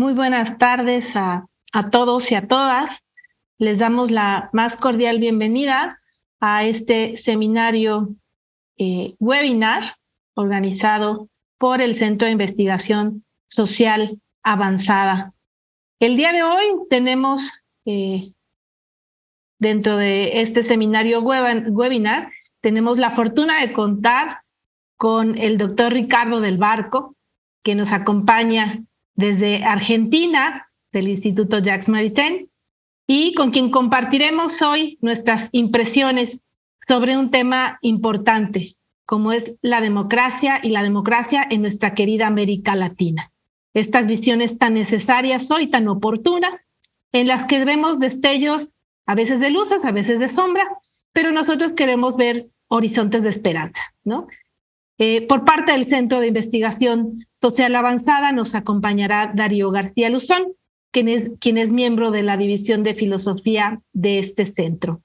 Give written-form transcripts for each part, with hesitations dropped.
Muy buenas tardes a todos y a todas. Les damos la más cordial bienvenida a este seminario webinar organizado por el Centro de Investigación Social Avanzada. El día de hoy tenemos dentro de este seminario webinar, tenemos la fortuna de contar con el doctor Ricardo del Barco, que nos acompaña desde Argentina, del Instituto Jacques Maritain, y con quien compartiremos hoy nuestras impresiones sobre un tema importante, como es la democracia y la democracia en nuestra querida América Latina. Estas visiones tan necesarias hoy, tan oportunas, en las que vemos destellos a veces de luces, a veces de sombras, pero nosotros queremos ver horizontes de esperanza, ¿no? Por parte del Centro de Investigación Social Avanzada nos acompañará Darío García Luzón, quien es miembro de la División de Filosofía de este centro.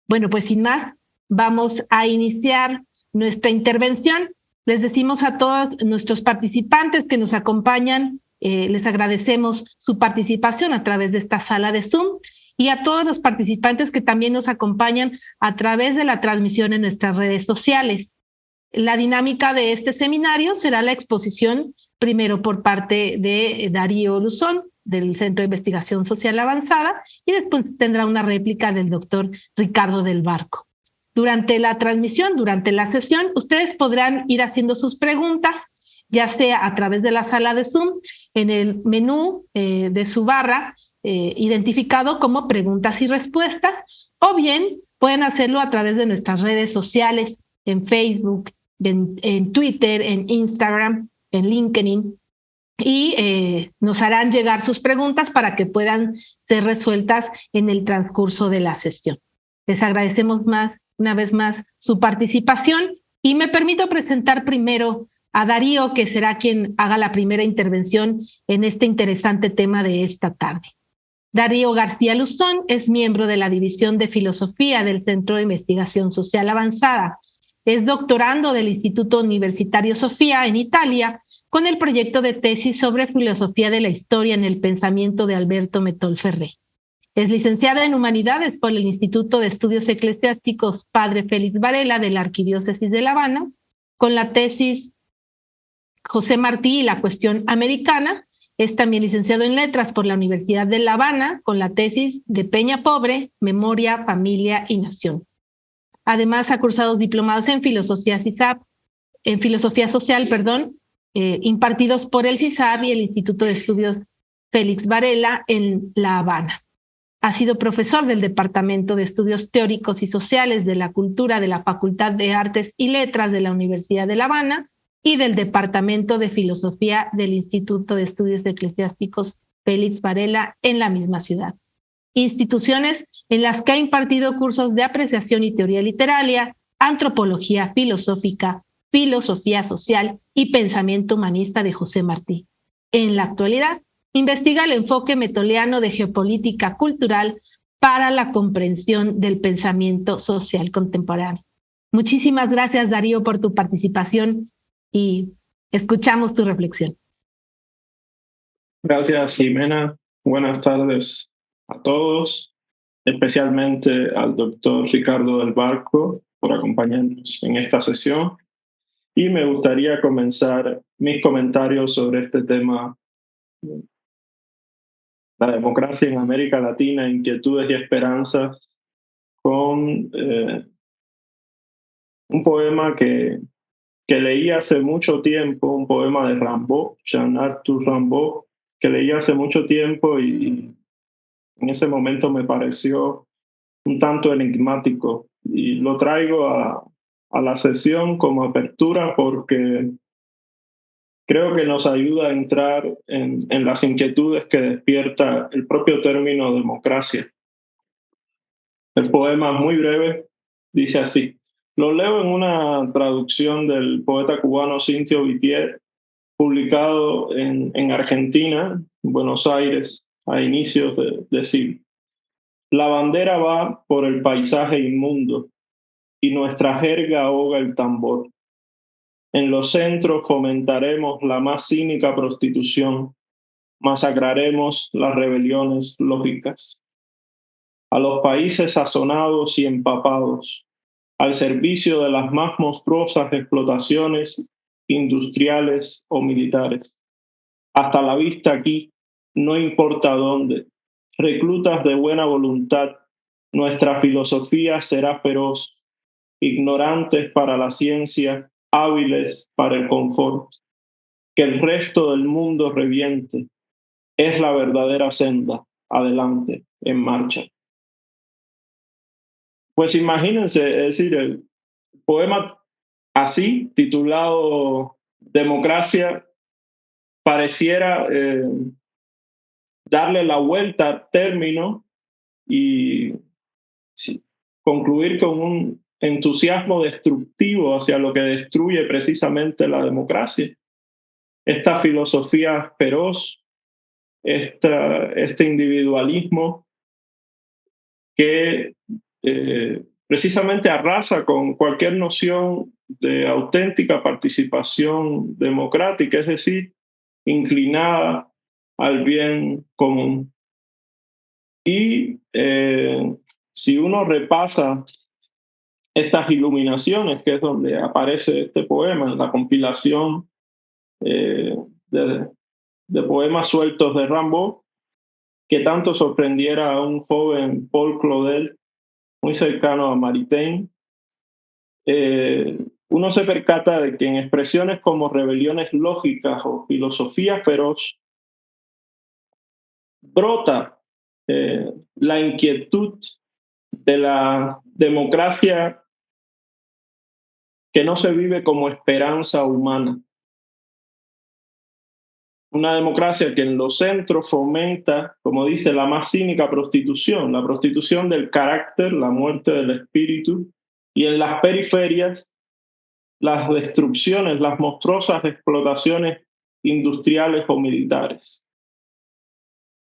Bueno, pues sin más, vamos a iniciar nuestra intervención. Les decimos a todos nuestros participantes que nos acompañan, les agradecemos su participación a través de esta sala de Zoom y a todos los participantes que también nos acompañan a través de la transmisión en nuestras redes sociales. La dinámica de este seminario será la exposición primero por parte de Darío Luzón, del Centro de Investigación Social Avanzada, y después tendrá una réplica del doctor Ricardo del Barco. Durante la transmisión, durante la sesión, ustedes podrán ir haciendo sus preguntas, ya sea a través de la sala de Zoom, en el menú de su barra, identificado como preguntas y respuestas, o bien pueden hacerlo a través de nuestras redes sociales, en Facebook, en Twitter, en Instagram, en LinkedIn, y nos harán llegar sus preguntas para que puedan ser resueltas en el transcurso de la sesión. Les agradecemos una vez más su participación y me permito presentar primero a Darío, que será quien haga la primera intervención en este interesante tema de esta tarde. Darío García Luzón es miembro de la División de Filosofía del Centro de Investigación Social Avanzada. Es doctorando del Instituto Universitario Sofía en Italia con el proyecto de tesis sobre filosofía de la historia en el pensamiento de Alberto Metol Ferré. Es licenciada en Humanidades por el Instituto de Estudios Eclesiásticos Padre Félix Varela de la Arquidiócesis de La Habana, con la tesis José Martí y la cuestión americana. Es también licenciado en Letras por la Universidad de La Habana, con la tesis de Peña Pobre, Memoria, Familia y Nación. Además, ha cursado diplomados en filosofía social, impartidos por el CISAB y el Instituto de Estudios Félix Varela en La Habana. Ha sido profesor del Departamento de Estudios Teóricos y Sociales de la Cultura de la Facultad de Artes y Letras de la Universidad de La Habana y del Departamento de Filosofía del Instituto de Estudios Eclesiásticos Félix Varela en la misma ciudad. Instituciones en las que ha impartido cursos de apreciación y teoría literaria, antropología filosófica, filosofía social y pensamiento humanista de José Martí. En la actualidad, investiga el enfoque metoliano de geopolítica cultural para la comprensión del pensamiento social contemporáneo. Muchísimas gracias, Darío, por tu participación y escuchamos tu reflexión. Gracias, Jimena. Buenas tardes a todos, especialmente al doctor Ricardo del Barco por acompañarnos en esta sesión. Y me gustaría comenzar mis comentarios sobre este tema, la democracia en América Latina, inquietudes y esperanzas, con un poema que leí hace mucho tiempo, un poema de Rimbaud, Jean-Arthur Rimbaud, que leí hace mucho tiempo y en ese momento me pareció un tanto enigmático. Y lo traigo a la sesión como apertura porque creo que nos ayuda a entrar en las inquietudes que despierta el propio término democracia. El poema es muy breve, dice así. Lo leo en una traducción del poeta cubano Cintio Vitier, publicado en Argentina, en Buenos Aires, a inicios de siglo. La bandera va por el paisaje inmundo y nuestra jerga ahoga el tambor. En los centros fomentaremos la más cínica prostitución masacraremos las rebeliones lógicas. A los países sazonados y empapados, al servicio de las más monstruosas explotaciones industriales o militares. Hasta la vista aquí, no importa dónde, reclutas de buena voluntad, nuestra filosofía será feroz, ignorantes para la ciencia, hábiles para el confort. Que el resto del mundo reviente, es la verdadera senda, adelante, en marcha. Pues imagínense, es decir, el poema así, titulado Democracia, pareciera darle la vuelta al término y sí, concluir con un entusiasmo destructivo hacia lo que destruye precisamente la democracia. Esta filosofía feroz, este individualismo que precisamente arrasa con cualquier noción de auténtica participación democrática, es decir, inclinada al bien común. Y si uno repasa estas iluminaciones, que es donde aparece este poema, en la compilación de, de poemas sueltos de Rimbaud, que tanto sorprendiera a un joven Paul Claudel, muy cercano a Maritain, uno se percata de que en expresiones como rebeliones lógicas o filosofía feroz, brota la inquietud de la democracia que no se vive como esperanza humana. Una democracia que en los centros fomenta, como dice, la más cínica prostitución, la prostitución del carácter, la muerte del espíritu, y en las periferias, las destrucciones, las monstruosas explotaciones industriales o militares.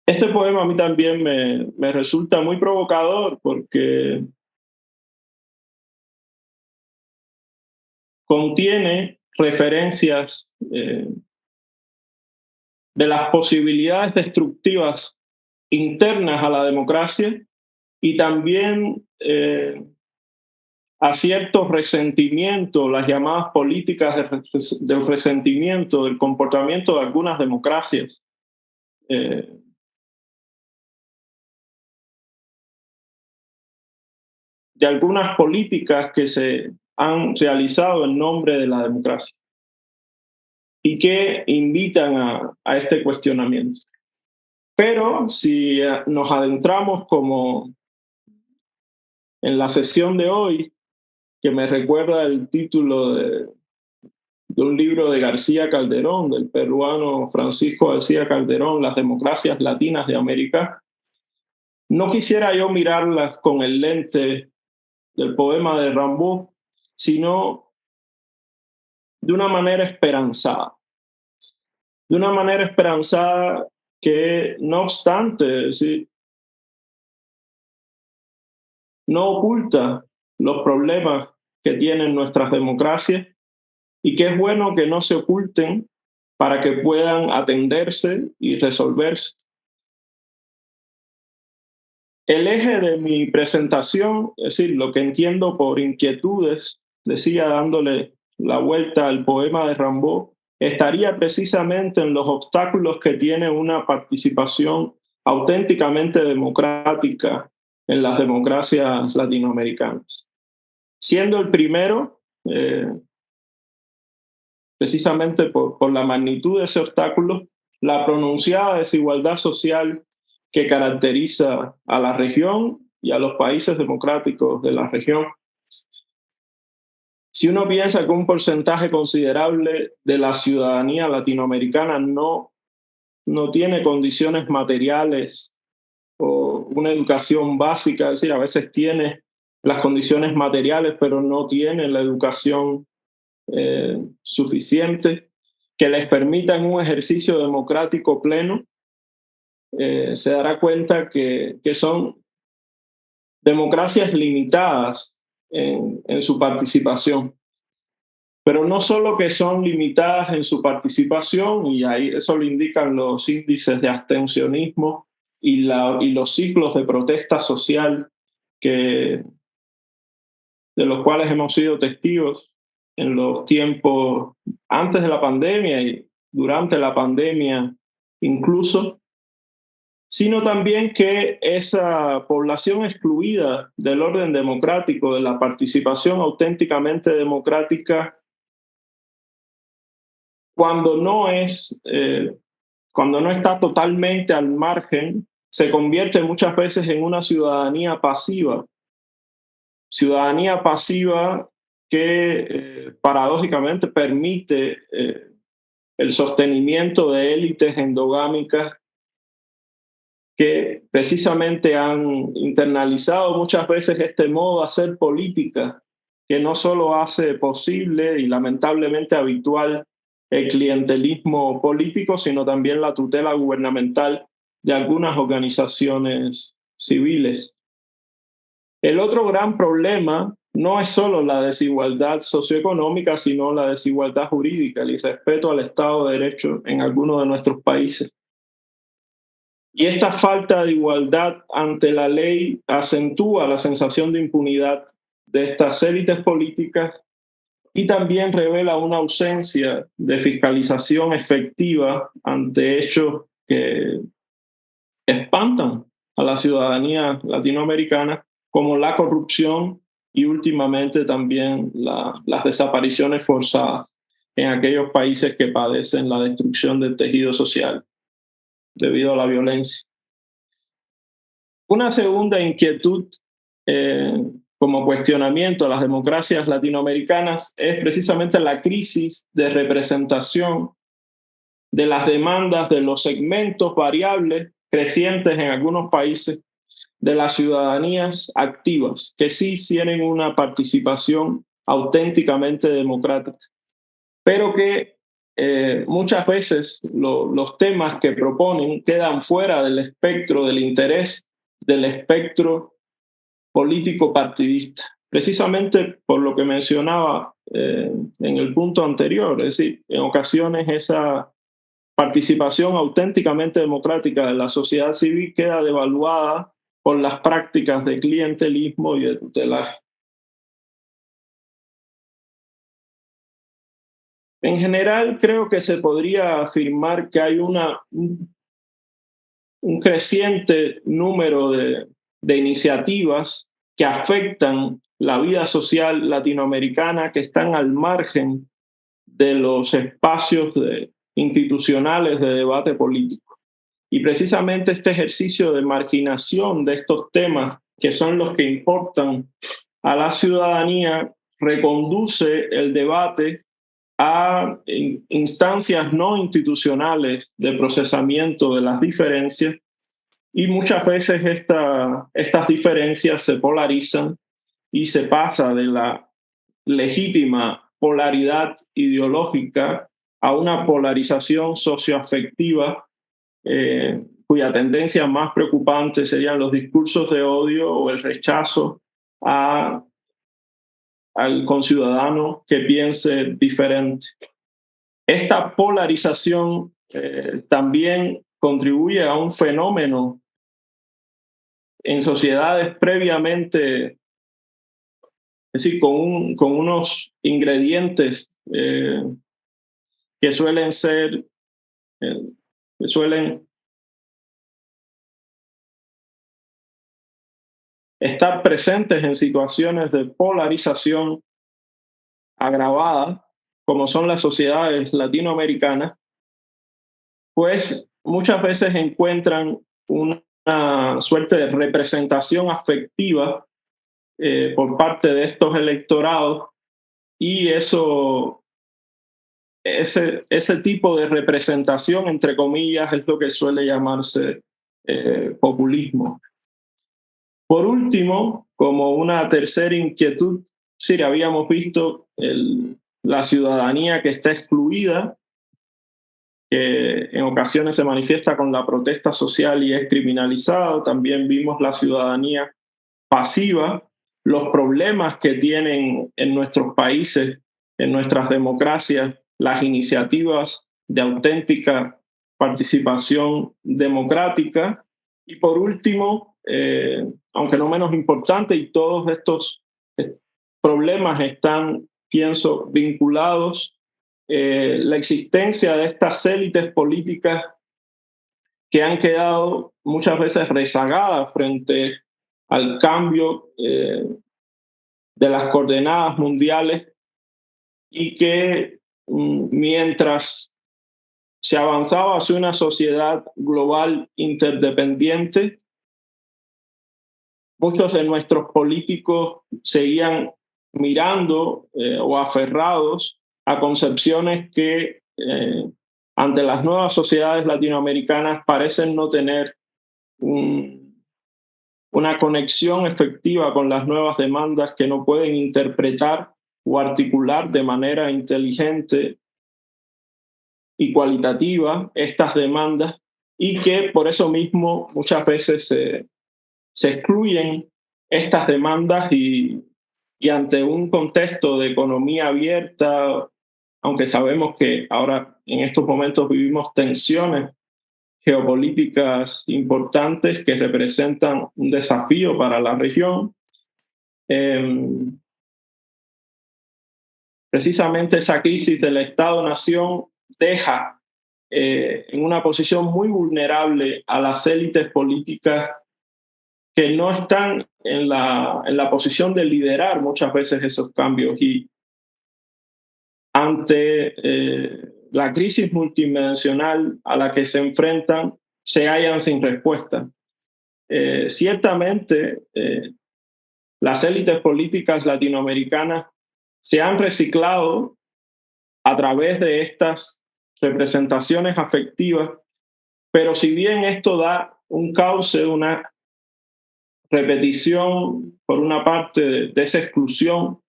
Este poema a mí también me resulta muy provocador porque contiene referencias de las posibilidades destructivas internas a la democracia y también a cierto resentimiento, las llamadas políticas del resentimiento, del comportamiento de algunas democracias. De algunas políticas que se han realizado en nombre de la democracia y que invitan a este cuestionamiento. Pero si nos adentramos como en la sesión de hoy, que me recuerda el título de un libro de García Calderón, del peruano Francisco García Calderón, Las democracias latinas de América, no quisiera yo mirarlas con el lente del poema de Rimbaud, sino de una manera esperanzada. De una manera esperanzada que, no obstante, ¿sí?, no oculta los problemas que tienen nuestras democracias y que es bueno que no se oculten para que puedan atenderse y resolverse. El eje de mi presentación, es decir, lo que entiendo por inquietudes, decía dándole la vuelta al poema de Rimbaud, estaría precisamente en los obstáculos que tiene una participación auténticamente democrática en las democracias latinoamericanas. Siendo el primero, precisamente por la magnitud de ese obstáculo, la pronunciada desigualdad social que caracteriza a la región y a los países democráticos de la región. Si uno piensa que un porcentaje considerable de la ciudadanía latinoamericana no tiene condiciones materiales o una educación básica, es decir, a veces tiene las condiciones materiales, pero no tiene la educación suficiente que les permitan un ejercicio democrático pleno, se dará cuenta que son democracias limitadas en su participación. pero no solo que son limitadas en su participación, y ahí eso lo indican los índices de abstencionismo y los ciclos de protesta social que, de los cuales hemos sido testigos en los tiempos antes de la pandemia y durante la pandemia incluso, sino también que esa población excluida del orden democrático, de la participación auténticamente democrática, cuando no es, cuando no está totalmente al margen, se convierte muchas veces en una ciudadanía pasiva que paradójicamente permite el sostenimiento de élites endogámicas que precisamente han internalizado muchas veces este modo de hacer política que no solo hace posible y lamentablemente habitual el clientelismo político, sino también la tutela gubernamental de algunas organizaciones civiles. El otro gran problema no es solo la desigualdad socioeconómica, sino la desigualdad jurídica, el irrespeto al Estado de Derecho en algunos de nuestros países. Y esta falta de igualdad ante la ley acentúa la sensación de impunidad de estas élites políticas y también revela una ausencia de fiscalización efectiva ante hechos que espantan a la ciudadanía latinoamericana, como la corrupción y últimamente también las desapariciones forzadas en aquellos países que padecen la destrucción del tejido social debido a la violencia. Una segunda inquietud como cuestionamiento a las democracias latinoamericanas es precisamente la crisis de representación de las demandas de los segmentos variables crecientes en algunos países de las ciudadanías activas, que sí tienen una participación auténticamente democrática, pero que muchas veces los temas que proponen quedan fuera del espectro del interés del espectro político partidista, precisamente por lo que mencionaba en el punto anterior, es decir, en ocasiones esa participación auténticamente democrática de la sociedad civil queda devaluada por las prácticas de clientelismo y de tutelaje. En general, creo que se podría afirmar que hay un creciente número de iniciativas que afectan la vida social latinoamericana, que están al margen de los espacios institucionales de debate político. Y precisamente este ejercicio de marginación de estos temas, que son los que importan a la ciudadanía, reconduce el debate a instancias no institucionales de procesamiento de las diferencias, y muchas veces estas diferencias se polarizan y se pasa de la legítima polaridad ideológica a una polarización socioafectiva cuya tendencia más preocupante serían los discursos de odio o el rechazo al conciudadano que piense diferente. Esta polarización también contribuye a un fenómeno en sociedades previamente, es decir, con unos ingredientes que suelen ser, que suelen estar presentes en situaciones de polarización agravada, como son las sociedades latinoamericanas, pues muchas veces encuentran una suerte de representación afectiva por parte de estos electorados, y ese tipo de representación, entre comillas, es lo que suele llamarse populismo. Por último, como una tercera inquietud, sí, habíamos visto la ciudadanía que está excluida, que en ocasiones se manifiesta con la protesta social y es criminalizado. También vimos la ciudadanía pasiva, los problemas que tienen en nuestros países en nuestras democracias las iniciativas de auténtica participación democrática. Y por último, aunque no menos importante, y todos estos problemas están, pienso, vinculados, la existencia de estas élites políticas que han quedado muchas veces rezagadas frente al cambio de las coordenadas mundiales y que mientras se avanzaba hacia una sociedad global interdependiente, muchos de nuestros políticos seguían mirando o aferrados a concepciones que ante las nuevas sociedades latinoamericanas parecen no tener una conexión efectiva con las nuevas demandas, que no pueden interpretar o articular de manera inteligente y cualitativa estas demandas, y que por eso mismo muchas veces se excluyen estas demandas y ante un contexto de economía abierta, aunque sabemos que ahora en estos momentos vivimos tensiones geopolíticas importantes que representan un desafío para la región, precisamente esa crisis del Estado-Nación deja en una posición muy vulnerable a las élites políticas que no están en la posición de liderar muchas veces esos cambios. Y ante la crisis multidimensional a la que se enfrentan, se hallan sin respuesta. Ciertamente, las élites políticas latinoamericanas se han reciclado a través de estas representaciones afectivas, pero si bien esto da un cauce, una repetición, por una parte, de esa exclusión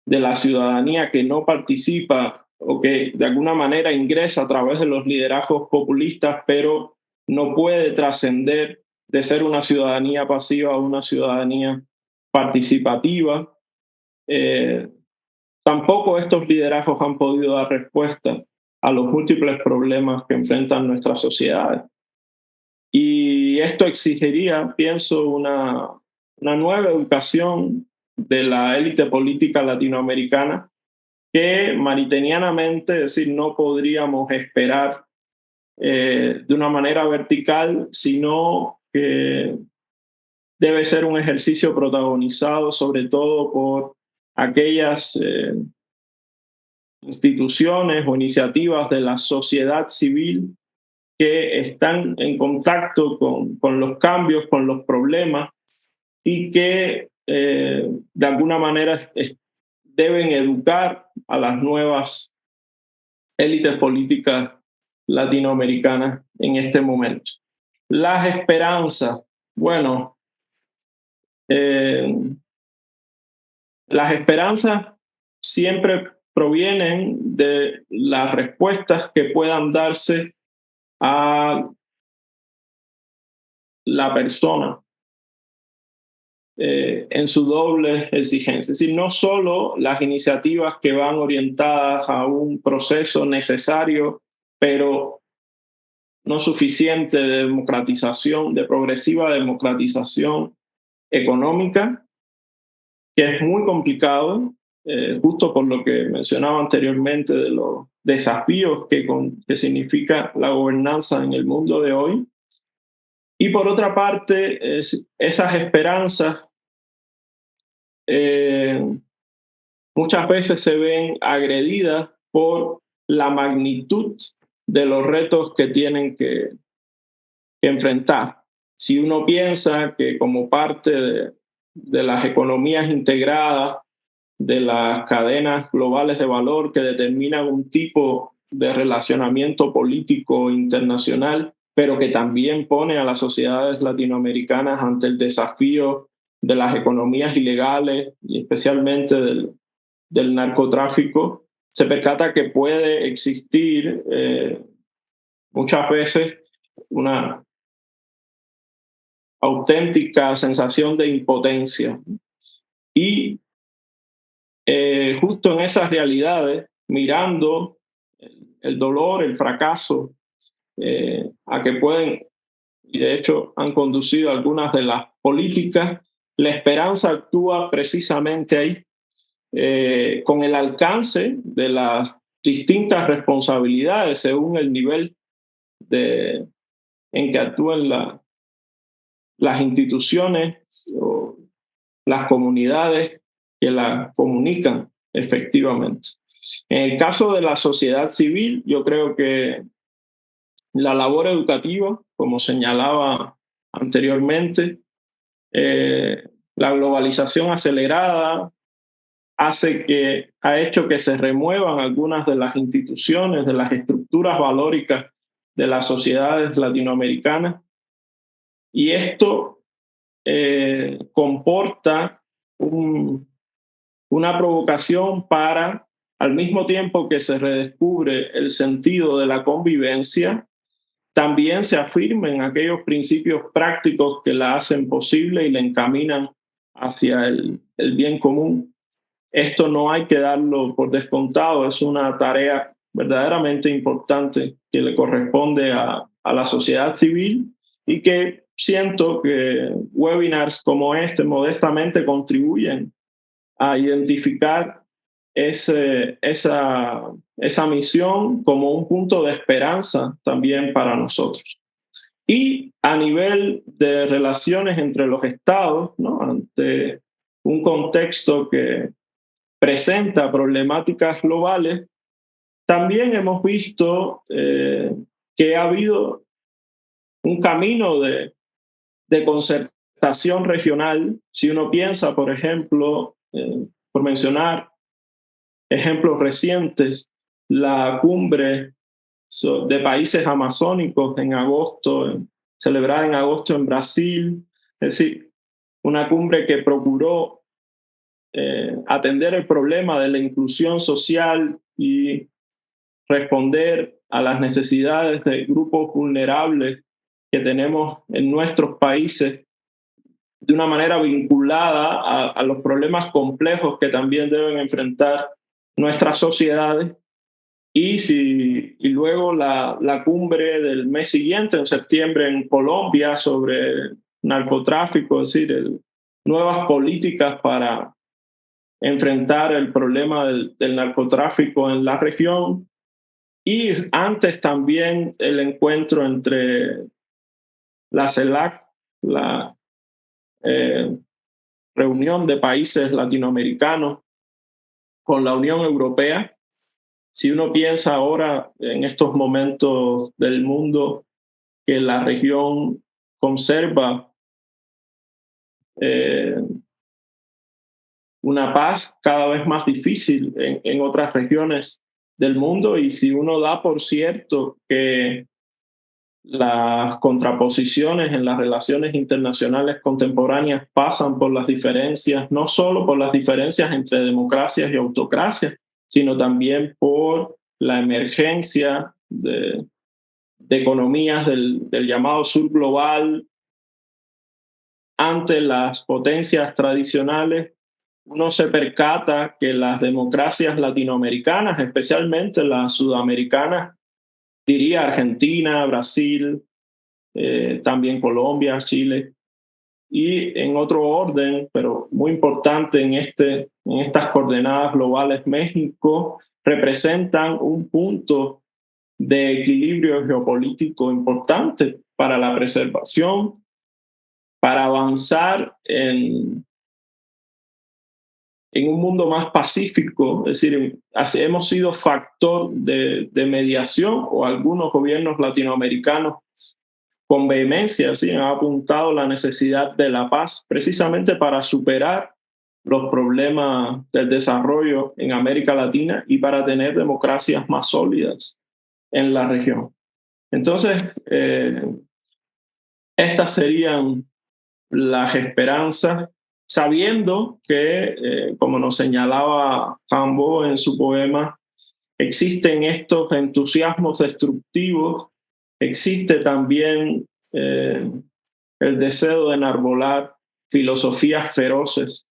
de la ciudadanía que no participa o que de alguna manera ingresa a través de los liderazgos populistas, pero no puede trascender de ser una ciudadanía pasiva a una ciudadanía participativa. Tampoco estos liderazgos han podido dar respuesta a los múltiples problemas que enfrentan nuestras sociedades. Y esto exigiría, pienso, una nueva educación de la élite política latinoamericana, que maritenianamente, es decir, no podríamos esperar de una manera vertical, sino que debe ser un ejercicio protagonizado sobre todo por aquellas instituciones o iniciativas de la sociedad civil que están en contacto con los cambios, con los problemas, y que de alguna manera deben educar a las nuevas élites políticas latinoamericanas en este momento. Las esperanzas, bueno, las esperanzas siempre provienen de las respuestas que puedan darse a la persona en su doble exigencia. Es decir, no solo las iniciativas que van orientadas a un proceso necesario, pero no suficiente, de democratización, de progresiva democratización económica, que es muy complicado, justo por lo que mencionaba anteriormente de los desafíos que significa la gobernanza en el mundo de hoy. Y por otra parte, esas esperanzas muchas veces se ven agredidas por la magnitud de los retos que tienen que enfrentar. Si uno piensa que como parte de las economías integradas, de las cadenas globales de valor que determinan un tipo de relacionamiento político internacional, pero que también pone a las sociedades latinoamericanas ante el desafío de las economías ilegales y especialmente del narcotráfico, se percata que puede existir muchas veces una auténtica sensación de impotencia. Y justo en esas realidades, mirando el dolor, el fracaso, a que pueden, y de hecho han conducido algunas de las políticas, la esperanza actúa precisamente ahí, con el alcance de las distintas responsabilidades según el nivel en que actúan las instituciones o las comunidades que la comunican efectivamente. En el caso de la sociedad civil, yo creo que la labor educativa, como señalaba anteriormente, la globalización acelerada ha hecho que se remuevan algunas de las instituciones, de las estructuras valóricas de las sociedades latinoamericanas. Y esto comporta una provocación para, al mismo tiempo que se redescubre el sentido de la convivencia, también se afirmen aquellos principios prácticos que la hacen posible y la encaminan hacia el bien común. Esto no hay que darlo por descontado, es una tarea verdaderamente importante que le corresponde a la sociedad civil y que siento que webinars como este modestamente contribuyen a identificar esa misión como un punto de esperanza también para nosotros. Y a nivel de relaciones entre los estados, ¿no? Ante un contexto que presenta problemáticas globales, también hemos visto que ha habido un camino de concertación regional. Si uno piensa, por ejemplo, por mencionar ejemplos recientes, la cumbre de países amazónicos en agosto, celebrada en agosto en Brasil, es decir, una cumbre que procuró atender el problema de la inclusión social y responder a las necesidades de grupos vulnerables que tenemos en nuestros países de una manera vinculada a los problemas complejos que también deben enfrentar nuestras sociedades. Y luego la cumbre del mes siguiente, en septiembre, en Colombia, sobre narcotráfico, es decir, nuevas políticas para enfrentar el problema del narcotráfico en la región. Y antes también el encuentro entre la CELAC, la reunión de países latinoamericanos, con la Unión Europea. Si uno piensa ahora en estos momentos del mundo que la región conserva una paz cada vez más difícil en otras regiones del mundo, y si uno da por cierto que las contraposiciones en las relaciones internacionales contemporáneas pasan por las diferencias, no solo por las diferencias entre democracias y autocracias, sino también por la emergencia de economías del llamado sur global ante las potencias tradicionales. Uno se percata que las democracias latinoamericanas, especialmente las sudamericanas, diría Argentina, Brasil, también Colombia, Chile, y en otro orden, pero muy importante en estas coordenadas globales, México, representan un punto de equilibrio geopolítico importante para la preservación, para avanzar en un mundo más pacífico. Es decir, hemos sido factor de mediación, o algunos gobiernos latinoamericanos con vehemencia ¿sí? Han apuntado la necesidad de la paz precisamente para superar los problemas del desarrollo en América Latina y para tener democracias más sólidas en la región. Entonces, estas serían las esperanzas, sabiendo que, como nos señalaba Rimbaud en su poema, existen estos entusiasmos destructivos, existe también el deseo de enarbolar filosofías feroces.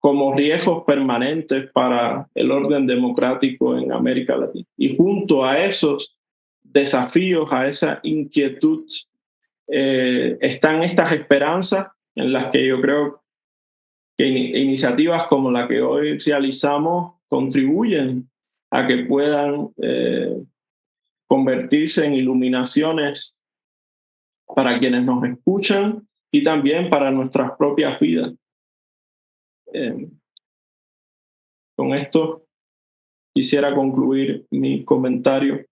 como riesgos permanentes para el orden democrático en América Latina. Y junto a esos desafíos, a esa inquietud, están estas esperanzas en las que yo creo que iniciativas como la que hoy realizamos contribuyen a que puedan convertirse en iluminaciones para quienes nos escuchan y también para nuestras propias vidas. Con esto quisiera concluir mi comentario.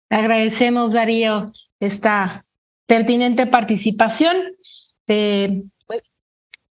Agradecemos, Darío, esta pertinente participación.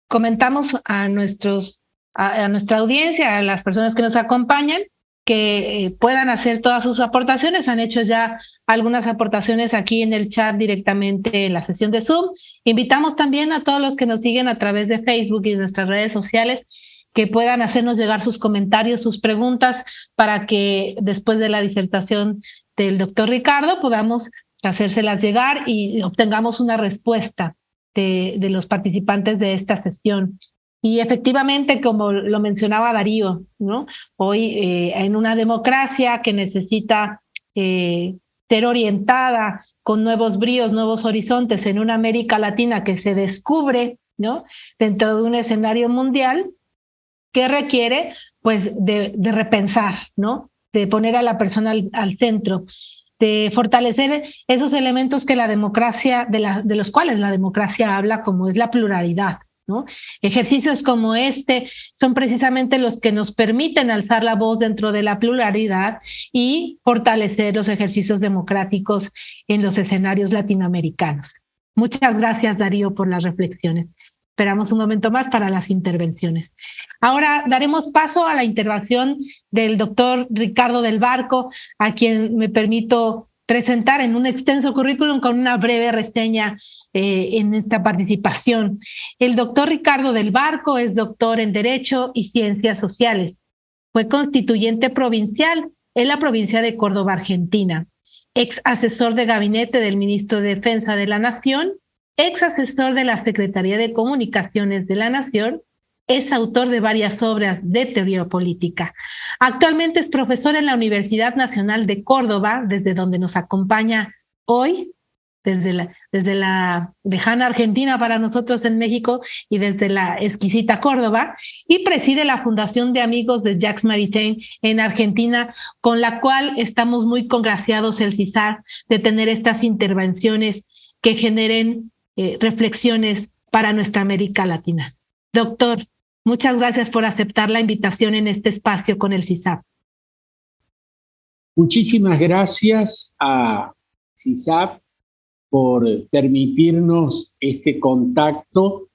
Comentamos a nuestra audiencia, a las personas que nos acompañan, que puedan hacer todas sus aportaciones. Han hecho ya algunas aportaciones aquí en el chat directamente en la sesión de Zoom. Invitamos también a todos los que nos siguen a través de Facebook y de nuestras redes sociales que puedan hacernos llegar sus comentarios, sus preguntas, para que después de la disertación del doctor Ricardo podamos hacérselas llegar y obtengamos una respuesta de los participantes de esta sesión. Y efectivamente, como lo mencionaba Darío, ¿no? Hoy en una democracia que necesita ser orientada con nuevos bríos, nuevos horizontes, en una América Latina que se descubre, ¿no?, dentro de un escenario mundial que requiere, pues, de repensar, ¿no?, de poner a la persona al centro, de fortalecer esos elementos que la democracia, de los cuales la democracia habla, como es la pluralidad, ¿no? Ejercicios como este son precisamente los que nos permiten alzar la voz dentro de la pluralidad y fortalecer los ejercicios democráticos en los escenarios latinoamericanos. Muchas gracias, Darío, por las reflexiones. Esperamos un momento más para las intervenciones. Ahora daremos paso a la intervención del doctor Ricardo del Barco, a quien me permito presentar en un extenso currículum con una breve reseña en esta participación. El doctor Ricardo del Barco es doctor en Derecho y Ciencias Sociales. Fue constituyente provincial en la provincia de Córdoba, Argentina. Ex asesor de gabinete del ministro de Defensa de la Nación, ex asesor de la Secretaría de Comunicaciones de la Nación. Es autor de varias obras de teoría política. Actualmente es profesor en la Universidad Nacional de Córdoba, desde donde nos acompaña hoy, desde la lejana Argentina para nosotros en México y desde la exquisita Córdoba, y preside la Fundación de Amigos de Jacques Maritain en Argentina, con la cual estamos muy congraciados el CISAR de tener estas intervenciones que generen reflexiones para nuestra América Latina. Doctor, muchas gracias por aceptar la invitación en este espacio con el CISAP. Muchísimas gracias a CISAP por permitirnos este contacto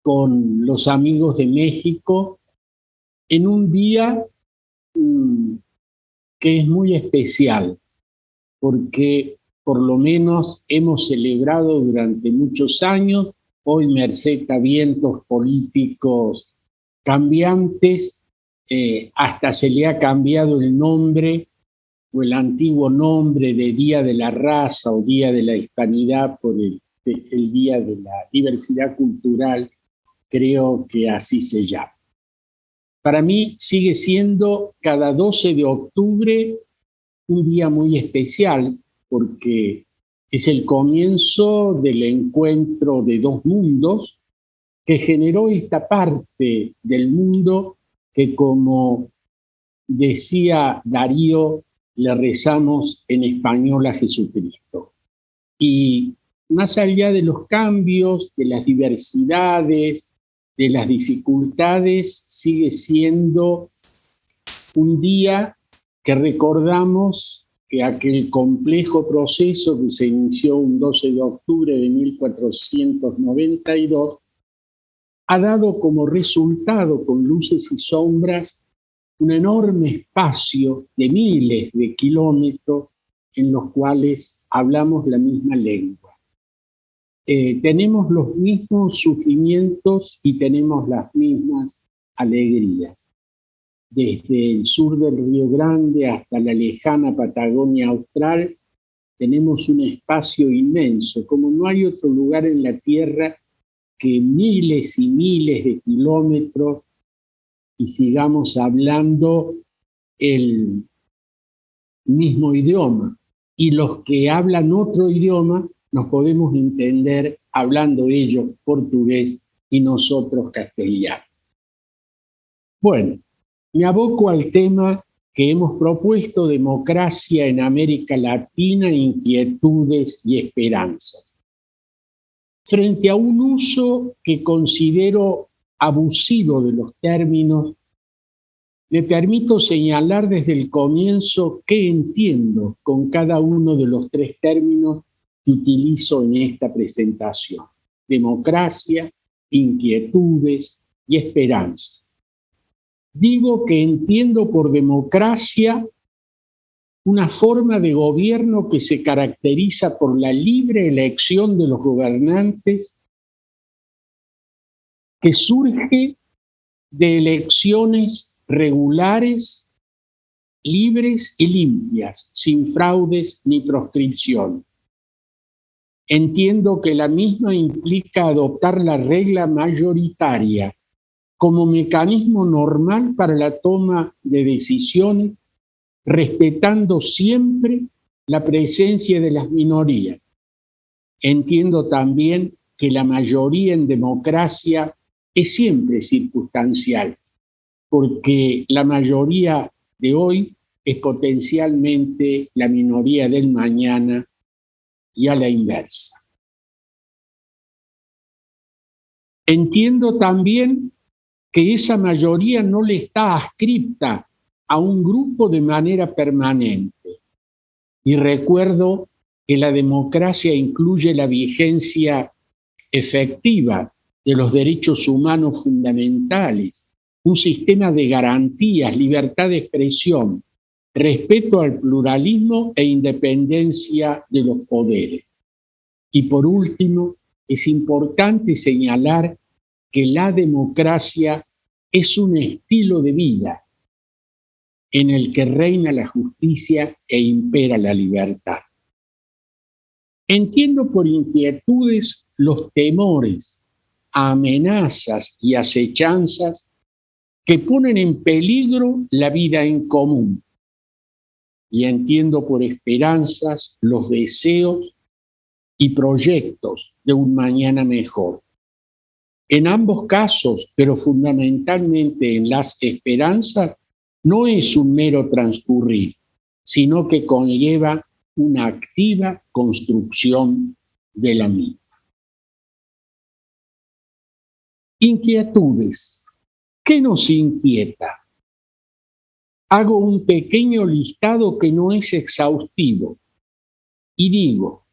con los amigos de México en un día que es muy especial, porque por lo menos hemos celebrado durante muchos años. Hoy, merced a vientos políticos cambiantes, hasta se le ha cambiado el nombre o el antiguo nombre de Día de la Raza o Día de la Hispanidad por el Día de la Diversidad Cultural, creo que así se llama. Para mí sigue siendo cada 12 de octubre un día muy especial, porque es el comienzo del encuentro de dos mundos que generó esta parte del mundo que, como decía Darío, le rezamos en español a Jesucristo. Y más allá de los cambios, de las diversidades, de las dificultades, sigue siendo un día que recordamos que aquel complejo proceso que se inició un 12 de octubre de 1492 ha dado como resultado, con luces y sombras, un enorme espacio de miles de kilómetros en los cuales hablamos la misma lengua. Tenemos los mismos sufrimientos y tenemos las mismas alegrías. Desde el sur del Río Grande hasta la lejana Patagonia Austral, tenemos un espacio inmenso, como no hay otro lugar en la Tierra abarque miles y miles de kilómetros y sigamos hablando el mismo idioma. Y los que hablan otro idioma nos podemos entender hablando ellos portugués y nosotros castellano. Bueno, me aboco al tema que hemos propuesto: democracia en América Latina, inquietudes y esperanzas. Frente a un uso que considero abusivo de los términos, me permito señalar desde el comienzo qué entiendo con cada uno de los tres términos que utilizo en esta presentación: democracia, inquietudes y esperanzas. Digo que entiendo por democracia una forma de gobierno que se caracteriza por la libre elección de los gobernantes, que surge de elecciones regulares, libres y limpias, sin fraudes ni proscripciones. Entiendo que la misma implica adoptar la regla mayoritaria como mecanismo normal para la toma de decisiones, respetando siempre la presencia de las minorías. Entiendo también que la mayoría en democracia es siempre circunstancial, porque la mayoría de hoy es potencialmente la minoría del mañana y a la inversa. Entiendo también que esa mayoría no le está adscripta a un grupo de manera permanente. Y recuerdo que la democracia incluye la vigencia efectiva de los derechos humanos fundamentales, un sistema de garantías, libertad de expresión, respeto al pluralismo e independencia de los poderes. Y por último, es importante señalar que la democracia es un estilo de vida en el que reina la justicia e impera la libertad. Entiendo por inquietudes los temores, amenazas y acechanzas que ponen en peligro la vida en común. Y entiendo por esperanzas los deseos y proyectos de un mañana mejor. En ambos casos, pero fundamentalmente en las esperanzas, no es un mero transcurrir, sino que conlleva una activa construcción de la misma. Inquietudes. ¿Qué nos inquieta? Hago un pequeño listado que no es exhaustivo y digo: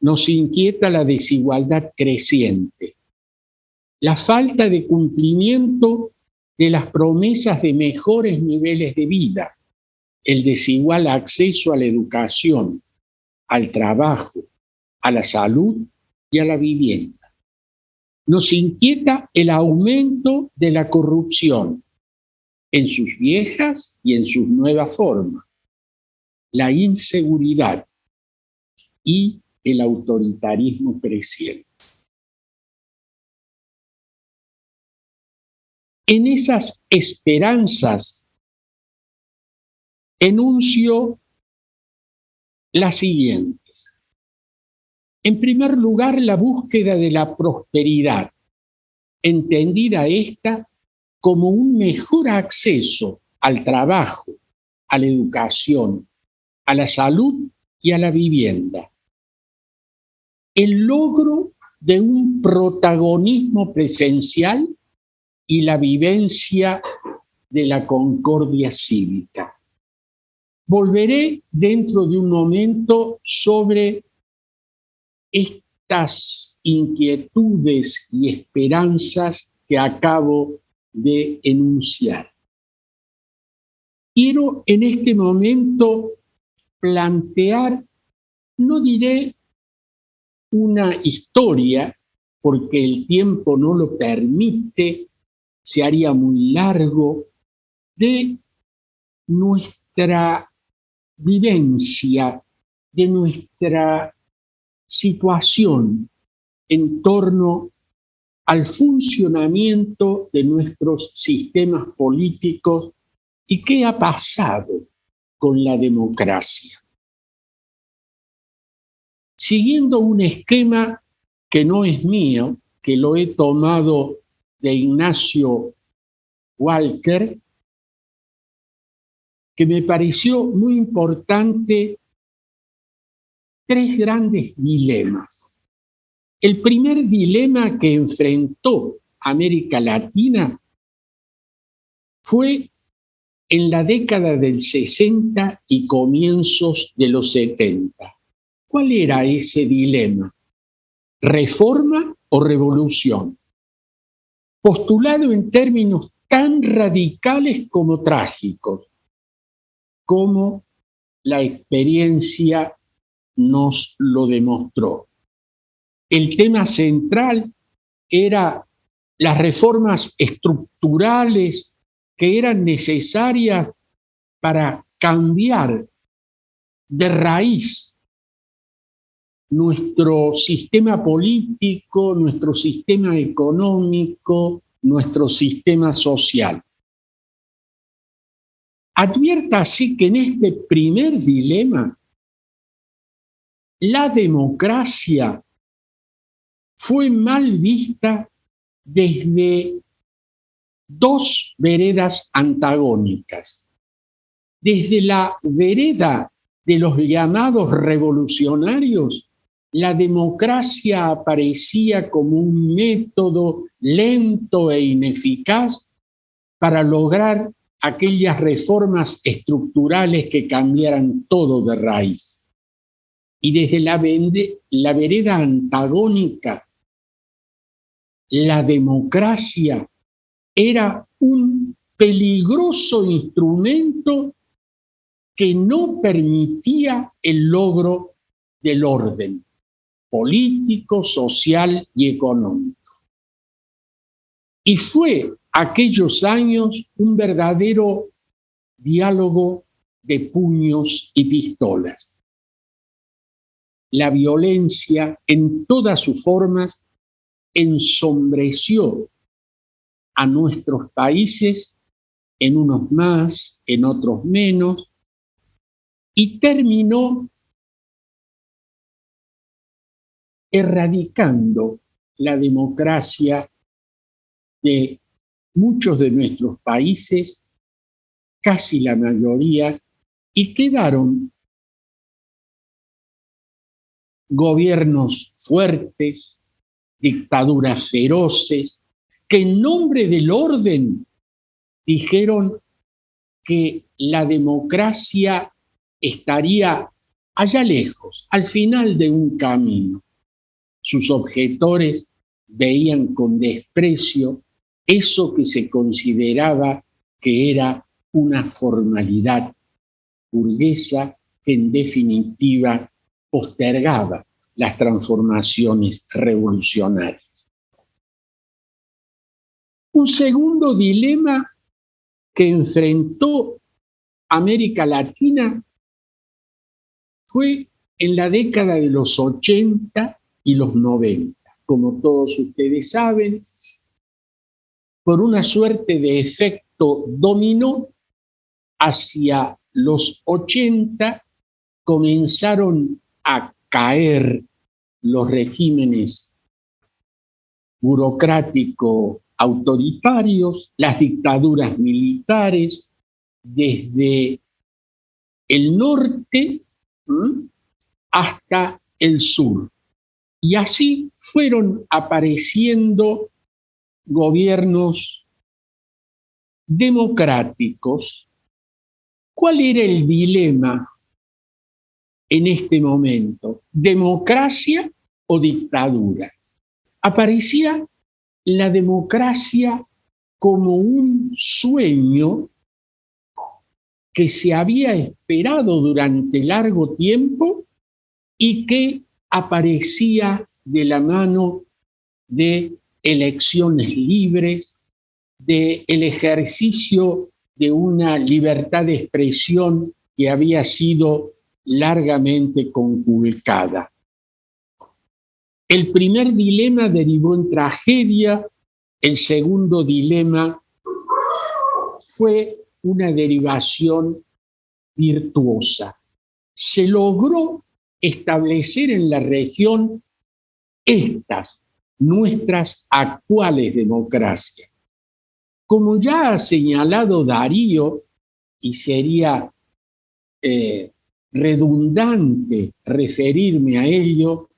nos inquieta la desigualdad creciente, la falta de cumplimiento de las promesas de mejores niveles de vida, el desigual acceso a la educación, al trabajo, a la salud y a la vivienda. Nos inquieta el aumento de la corrupción en sus viejas y en sus nuevas formas, la inseguridad y el autoritarismo creciente. En esas esperanzas enuncio las siguientes. En primer lugar, la búsqueda de la prosperidad, entendida esta como un mejor acceso al trabajo, a la educación, a la salud y a la vivienda. El logro de un protagonismo presencial y la vivencia de la concordia cívica. Volveré dentro de un momento sobre estas inquietudes y esperanzas que acabo de enunciar. Quiero en este momento plantear, no diré una historia, porque el tiempo no lo permite, se haría muy largo, de nuestra vivencia, de nuestra situación en torno al funcionamiento de nuestros sistemas políticos y qué ha pasado con la democracia. Siguiendo un esquema que no es mío, que lo he tomado de Ignacio Walker, que me pareció muy importante, tres grandes dilemas. El primer dilema que enfrentó América Latina fue en la década del 60 y comienzos de los 70. ¿Cuál era ese dilema? ¿Reforma o revolución? Postulado en términos tan radicales como trágicos, como la experiencia nos lo demostró. El tema central era las reformas estructurales que eran necesarias para cambiar de raíz nuestro sistema político, nuestro sistema económico, nuestro sistema social. Advierta así que en este primer dilema, la democracia fue mal vista desde dos veredas antagónicas. Desde la vereda de los llamados revolucionarios, la democracia aparecía como un método lento e ineficaz para lograr aquellas reformas estructurales que cambiaran todo de raíz. Y desde la vereda antagónica, la democracia era un peligroso instrumento que no permitía el logro del orden político, social y económico. Y fue aquellos años un verdadero diálogo de puños y pistolas. La violencia en todas sus formas ensombreció a nuestros países, en unos más, en otros menos, y terminó erradicando la democracia de muchos de nuestros países, casi la mayoría, y quedaron gobiernos fuertes, dictaduras feroces, que en nombre del orden dijeron que la democracia estaría allá lejos, al final de un camino. Sus objetores veían con desprecio eso que se consideraba que era una formalidad burguesa que en definitiva postergaba las transformaciones revolucionarias. Un segundo dilema que enfrentó América Latina fue en la década de los 80 y los 90. Como todos ustedes saben, por una suerte de efecto dominó, hacia los 80 comenzaron a caer los regímenes burocrático-autoritarios, las dictaduras militares, desde el norte hasta el sur. Y así fueron apareciendo gobiernos democráticos. ¿Cuál era el dilema en este momento? ¿Democracia o dictadura? Aparecía la democracia como un sueño que se había esperado durante largo tiempo y que aparecía de la mano de elecciones libres, del ejercicio de una libertad de expresión que había sido largamente conculcada. El primer dilema derivó en tragedia, el segundo dilema fue una derivación virtuosa. Se logró establecer en la región nuestras actuales democracias. Como ya ha señalado Darío, y sería redundante referirme a ello,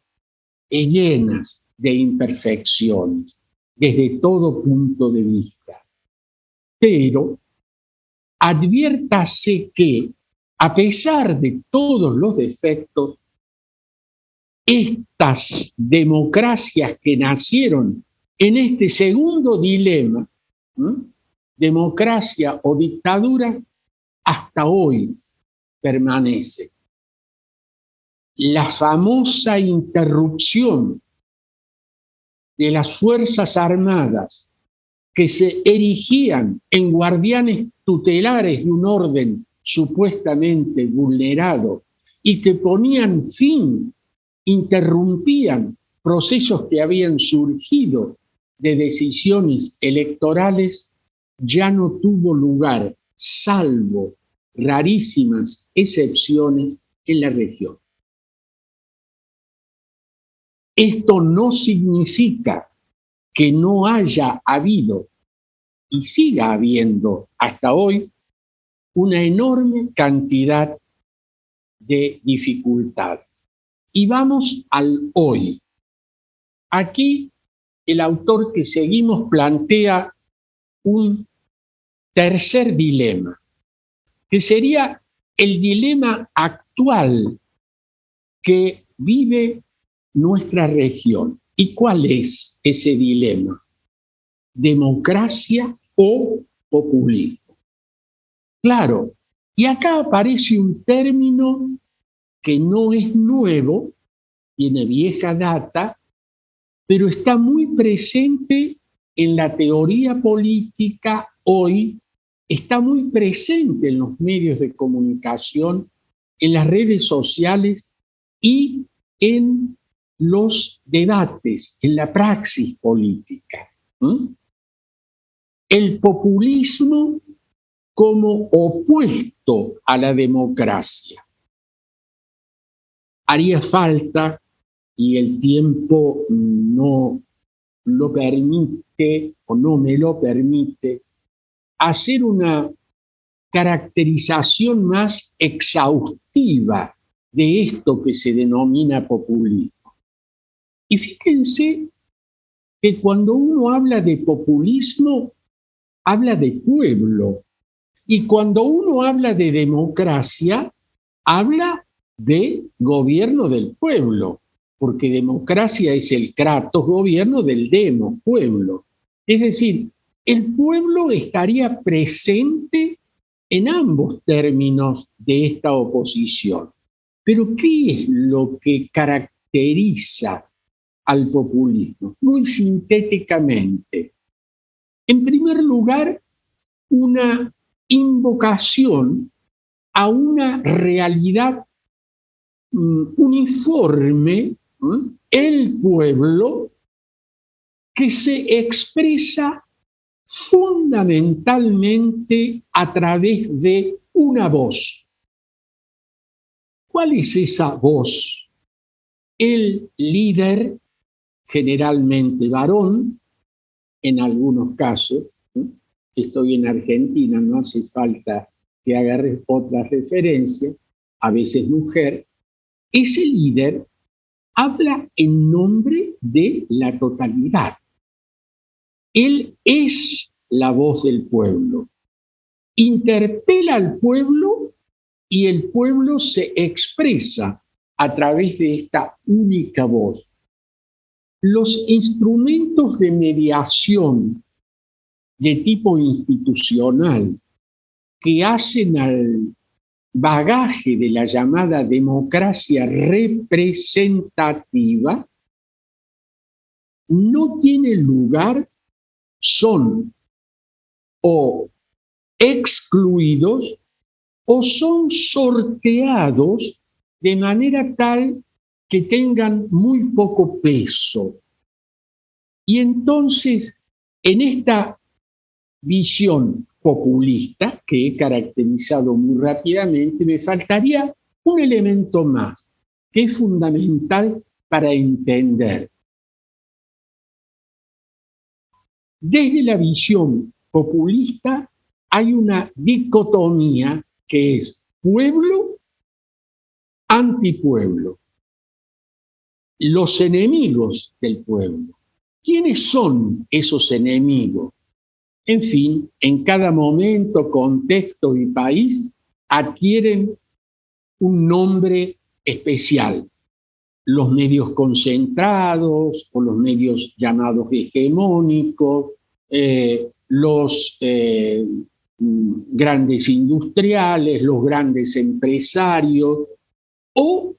llenas de imperfecciones desde todo punto de vista. Pero adviértase que, a pesar de todos los defectos, estas democracias que nacieron en este segundo dilema, democracia o dictadura, hasta hoy permanece. La famosa interrupción de las Fuerzas Armadas que se erigían en guardianes tutelares de un orden supuestamente vulnerado y que ponían fin, interrumpían procesos que habían surgido de decisiones electorales, ya no tuvo lugar, salvo rarísimas excepciones en la región. Esto no significa que no haya habido y siga habiendo hasta hoy una enorme cantidad de dificultades. Y vamos al hoy. Aquí el autor que seguimos plantea un tercer dilema, que sería el dilema actual que vive nuestra región. ¿Y cuál es ese dilema? ¿Democracia o populismo? Claro, y acá aparece un término que no es nuevo, tiene vieja data, pero está muy presente en la teoría política hoy, está muy presente en los medios de comunicación, en las redes sociales y en los debates, en la praxis política. El populismo como opuesto a la democracia. Haría falta, y el tiempo no lo permite o no me lo permite, hacer una caracterización más exhaustiva de esto que se denomina populismo. Y fíjense que cuando uno habla de populismo, habla de pueblo. Y cuando uno habla de democracia, habla de gobierno del pueblo, porque democracia es el kratos, gobierno del demos, pueblo. Es decir, el pueblo estaría presente en ambos términos de esta oposición. Pero ¿qué es lo que caracteriza al populismo? Muy sintéticamente. En primer lugar, una invocación a una realidad uniforme, el pueblo, que se expresa fundamentalmente a través de una voz. ¿Cuál es esa voz? El líder, generalmente varón, en algunos casos, estoy en Argentina, no hace falta que agarre otra referencia, a veces mujer, ese líder habla en nombre de la totalidad. Él es la voz del pueblo, interpela al pueblo y el pueblo se expresa a través de esta única voz. Los instrumentos de mediación de tipo institucional que hacen al bagaje de la llamada democracia representativa no tienen lugar, son o excluidos o son sorteados de manera tal que tengan muy poco peso. Y entonces, en esta visión populista que he caracterizado muy rápidamente, me faltaría un elemento más que es fundamental para entender. Desde la visión populista hay una dicotomía que es pueblo-antipueblo. Los enemigos del pueblo. ¿Quiénes son esos enemigos? En fin, en cada momento, contexto y país adquieren un nombre especial. Los medios concentrados o los medios llamados hegemónicos, los grandes industriales, los grandes empresarios o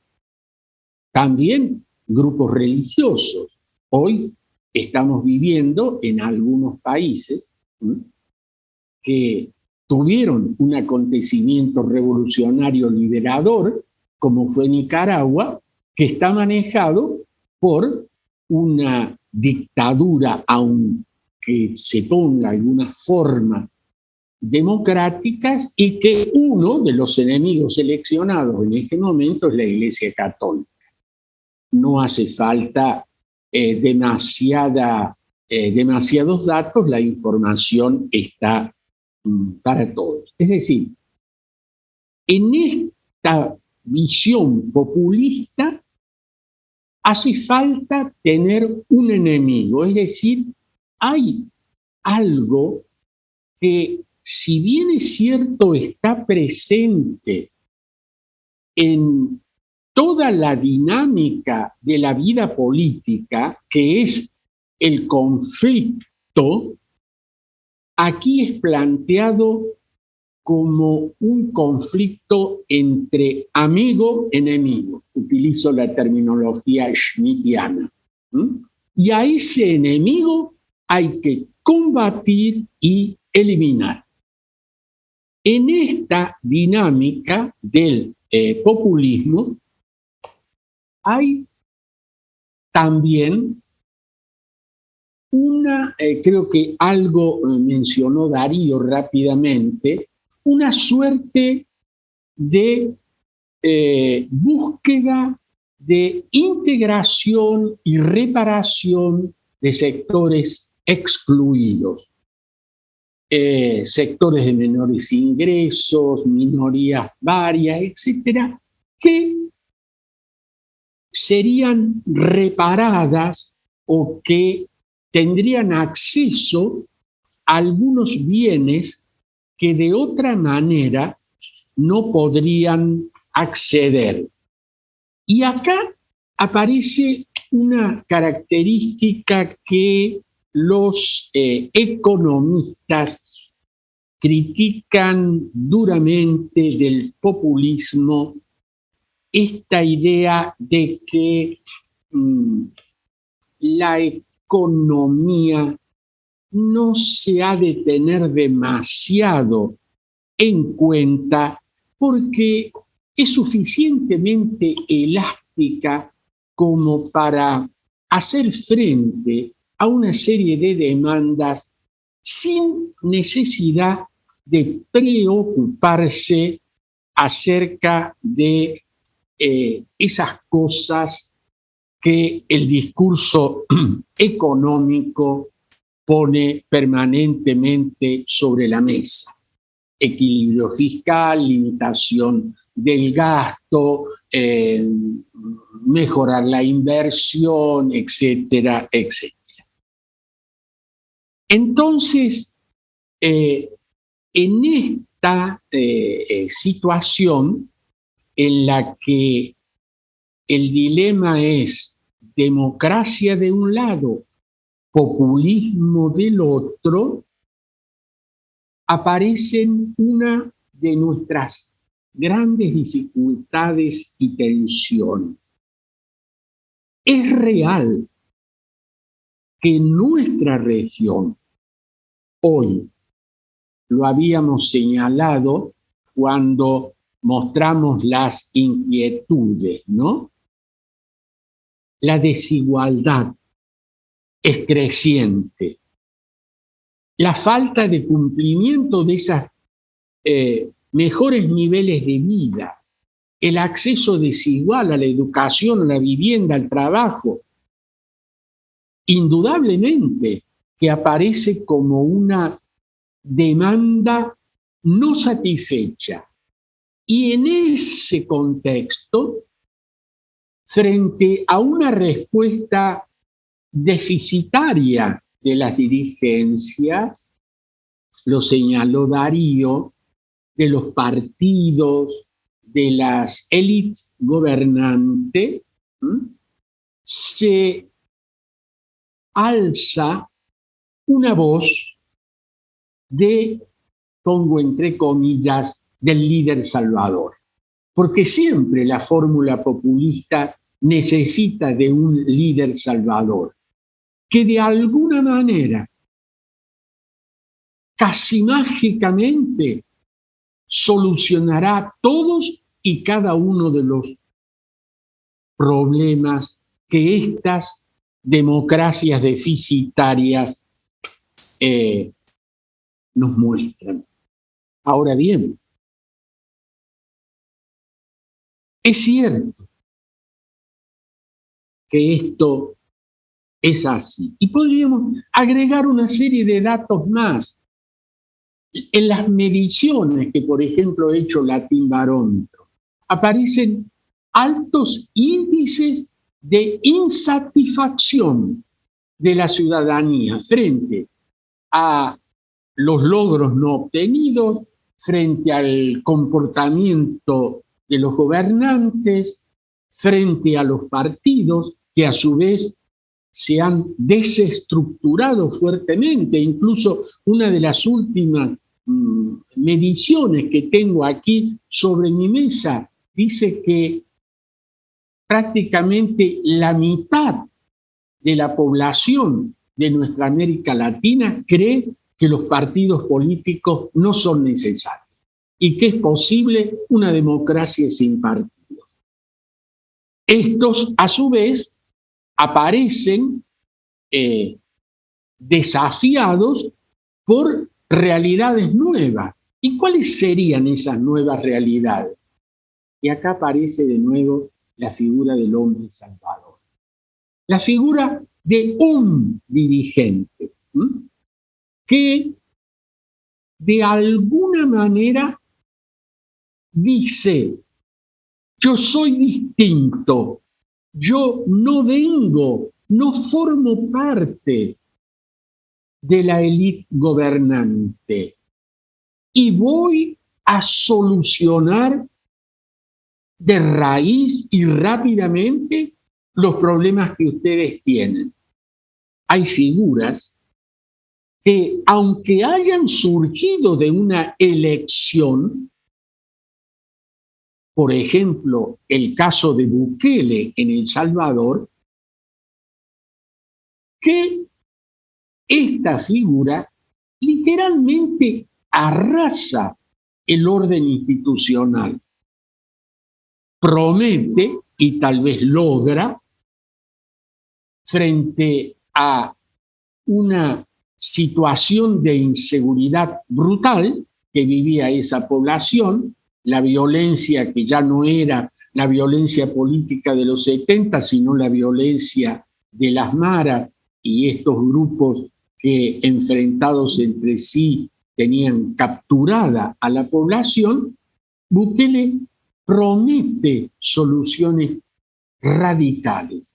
también grupos religiosos. Hoy estamos viviendo en algunos países que tuvieron un acontecimiento revolucionario liberador, como fue Nicaragua, que está manejado por una dictadura, aunque se ponga alguna forma democráticas, y que uno de los enemigos seleccionados en este momento es la Iglesia Católica. No hace falta demasiados datos, la información está para todos. Es decir, en esta visión populista hace falta tener un enemigo, es decir, hay algo que, si bien es cierto, está presente en toda la dinámica de la vida política, que es el conflicto, aquí es planteado como un conflicto entre amigo-enemigo. Utilizo la terminología schmittiana. Y a ese enemigo hay que combatir y eliminar. En esta dinámica del populismo hay también creo que algo mencionó Darío rápidamente, una suerte de búsqueda de integración y reparación de sectores excluidos, sectores de menores ingresos, minorías varias, etcétera, que serían reparadas o que tendrían acceso a algunos bienes que de otra manera no podrían acceder. Y acá aparece una característica que los economistas critican duramente del populismo, esta idea de que la economía no se ha de tener demasiado en cuenta porque es suficientemente elástica como para hacer frente a una serie de demandas sin necesidad de preocuparse acerca de esas cosas que el discurso económico pone permanentemente sobre la mesa. Equilibrio fiscal, limitación del gasto, mejorar la inversión, etcétera, etcétera. Entonces, en esta situación en la que el dilema es democracia de un lado, populismo del otro, aparecen una de nuestras grandes dificultades y tensiones. Es real que en nuestra región, hoy, lo habíamos señalado cuando mostramos las inquietudes, ¿no? la desigualdad es creciente. La falta de cumplimiento de esos mejores niveles de vida, el acceso desigual a la educación, a la vivienda, al trabajo, indudablemente que aparece como una demanda no satisfecha. Y en ese contexto, frente a una respuesta deficitaria de las dirigencias, lo señaló Darío, de los partidos, de las élites gobernantes, se alza una voz de, pongo entre comillas, del líder salvador. Porque siempre la fórmula populista necesita de un líder salvador, que de alguna manera, casi mágicamente, solucionará todos y cada uno de los problemas que estas democracias deficitarias nos muestran. Ahora bien, es cierto que esto es así. Y podríamos agregar una serie de datos más. En las mediciones que, por ejemplo, ha hecho Latinbarómetro, aparecen altos índices de insatisfacción de la ciudadanía frente a los logros no obtenidos, frente al comportamiento de los gobernantes, frente a los partidos que a su vez se han desestructurado fuertemente. Incluso una de las últimas mediciones que tengo aquí sobre mi mesa dice que prácticamente la mitad de la población de nuestra América Latina cree que los partidos políticos no son necesarios y que es posible una democracia sin partidos. Estos, a su vez, aparecen desafiados por realidades nuevas. ¿Y cuáles serían esas nuevas realidades? Y acá aparece de nuevo la figura del hombre salvador. La figura de un dirigente que de alguna manera dice: yo soy distinto, yo no formo parte de la élite gobernante y voy a solucionar de raíz y rápidamente los problemas que ustedes tienen. Hay figuras que, aunque hayan surgido de una elección, por ejemplo, el caso de Bukele en El Salvador, que esta figura literalmente arrasa el orden institucional. Promete, y tal vez logra, frente a una situación de inseguridad brutal que vivía esa población, la violencia que ya no era la violencia política de los 70, sino la violencia de las maras y estos grupos que, enfrentados entre sí, tenían capturada a la población. Bukele promete soluciones radicales.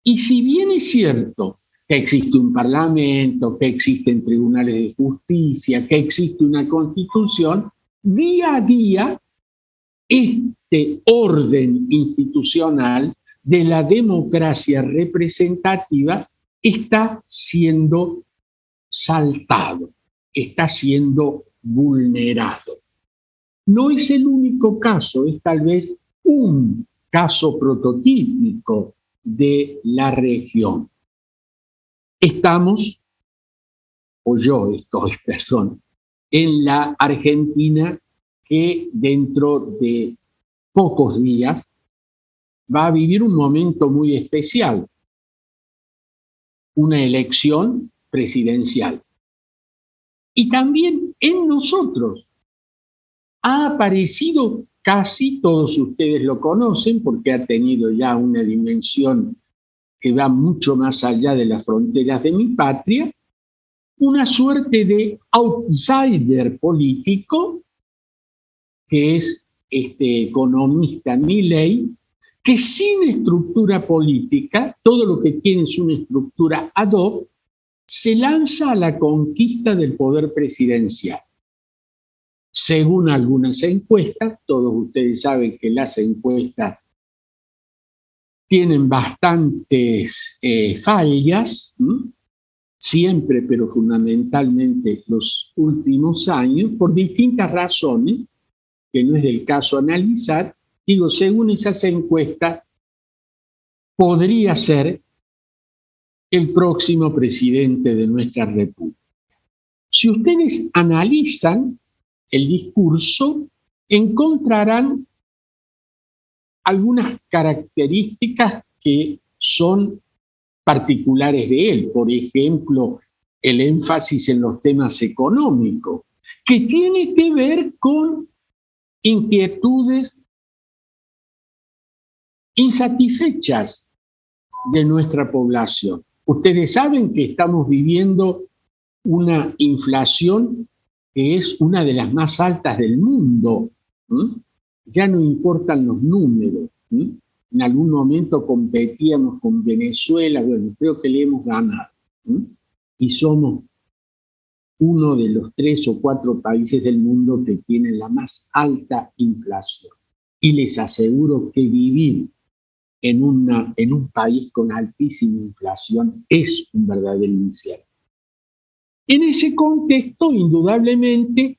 Y si bien es cierto que existe un parlamento, que existen tribunales de justicia, que existe una constitución, día a día este orden institucional de la democracia representativa está siendo saltado, está siendo vulnerado. No es el único caso, es tal vez un caso prototípico de la región. Estamos, o yo estoy, perdón, en la Argentina que dentro de pocos días va a vivir un momento muy especial, una elección presidencial. Y también en nosotros ha aparecido, casi todos ustedes lo conocen, porque ha tenido ya una dimensión que va mucho más allá de las fronteras de mi patria, una suerte de outsider político, que es este economista Milei, que sin estructura política, todo lo que tiene es una estructura ad hoc, se lanza a la conquista del poder presidencial. Según algunas encuestas, todos ustedes saben que las encuestas tienen bastantes fallas, siempre, pero fundamentalmente los últimos años, por distintas razones, que no es del caso analizar. Digo, según esas encuestas, podría ser el próximo presidente de nuestra República. Si ustedes analizan el discurso, encontrarán algunas características que son particulares de él. Por ejemplo, el énfasis en los temas económicos, que tiene que ver con inquietudes insatisfechas de nuestra población. Ustedes saben que estamos viviendo una inflación que es una de las más altas del mundo. Ya no importan los números. En algún momento competíamos con Venezuela, bueno, creo que le hemos ganado. Y somos uno de los 3 o 4 países del mundo que tienen la más alta inflación. Y les aseguro que vivir en un país con altísima inflación es un verdadero infierno. En ese contexto, indudablemente,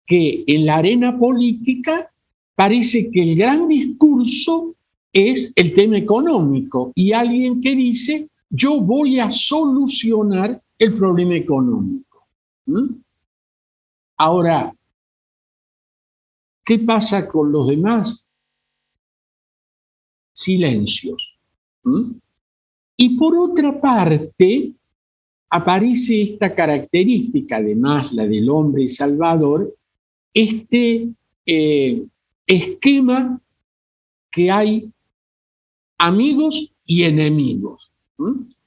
que en la arena política parece que el gran discurso es el tema económico y alguien que dice, yo voy a solucionar el problema económico. Ahora, ¿qué pasa con los demás? Silencios. Y por otra parte, aparece esta característica, además la del hombre salvador, este esquema que hay amigos y enemigos.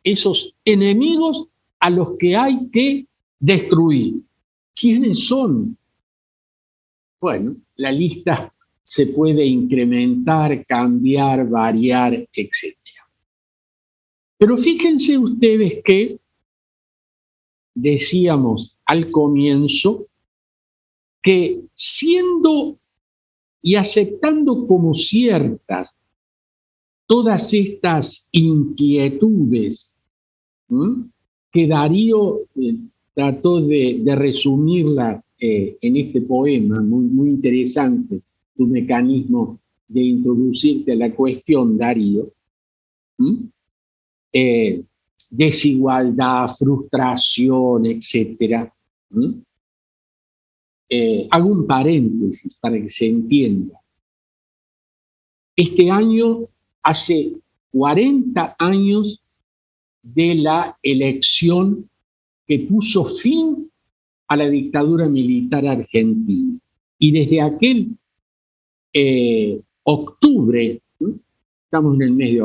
Esos enemigos a los que hay que destruir. ¿Quiénes son? Bueno, la lista se puede incrementar, cambiar, variar, etc. Pero fíjense ustedes que decíamos al comienzo que siendo y aceptando como ciertas todas estas inquietudes que Darío trató de resumirla en este poema, muy, muy interesante, tu mecanismo de introducirte a la cuestión, Darío. Desigualdad, frustración, etc. Hago un paréntesis para que se entienda. Este año hace 40 años de la elección que puso fin a la dictadura militar argentina. Y desde aquel octubre, estamos en el mes de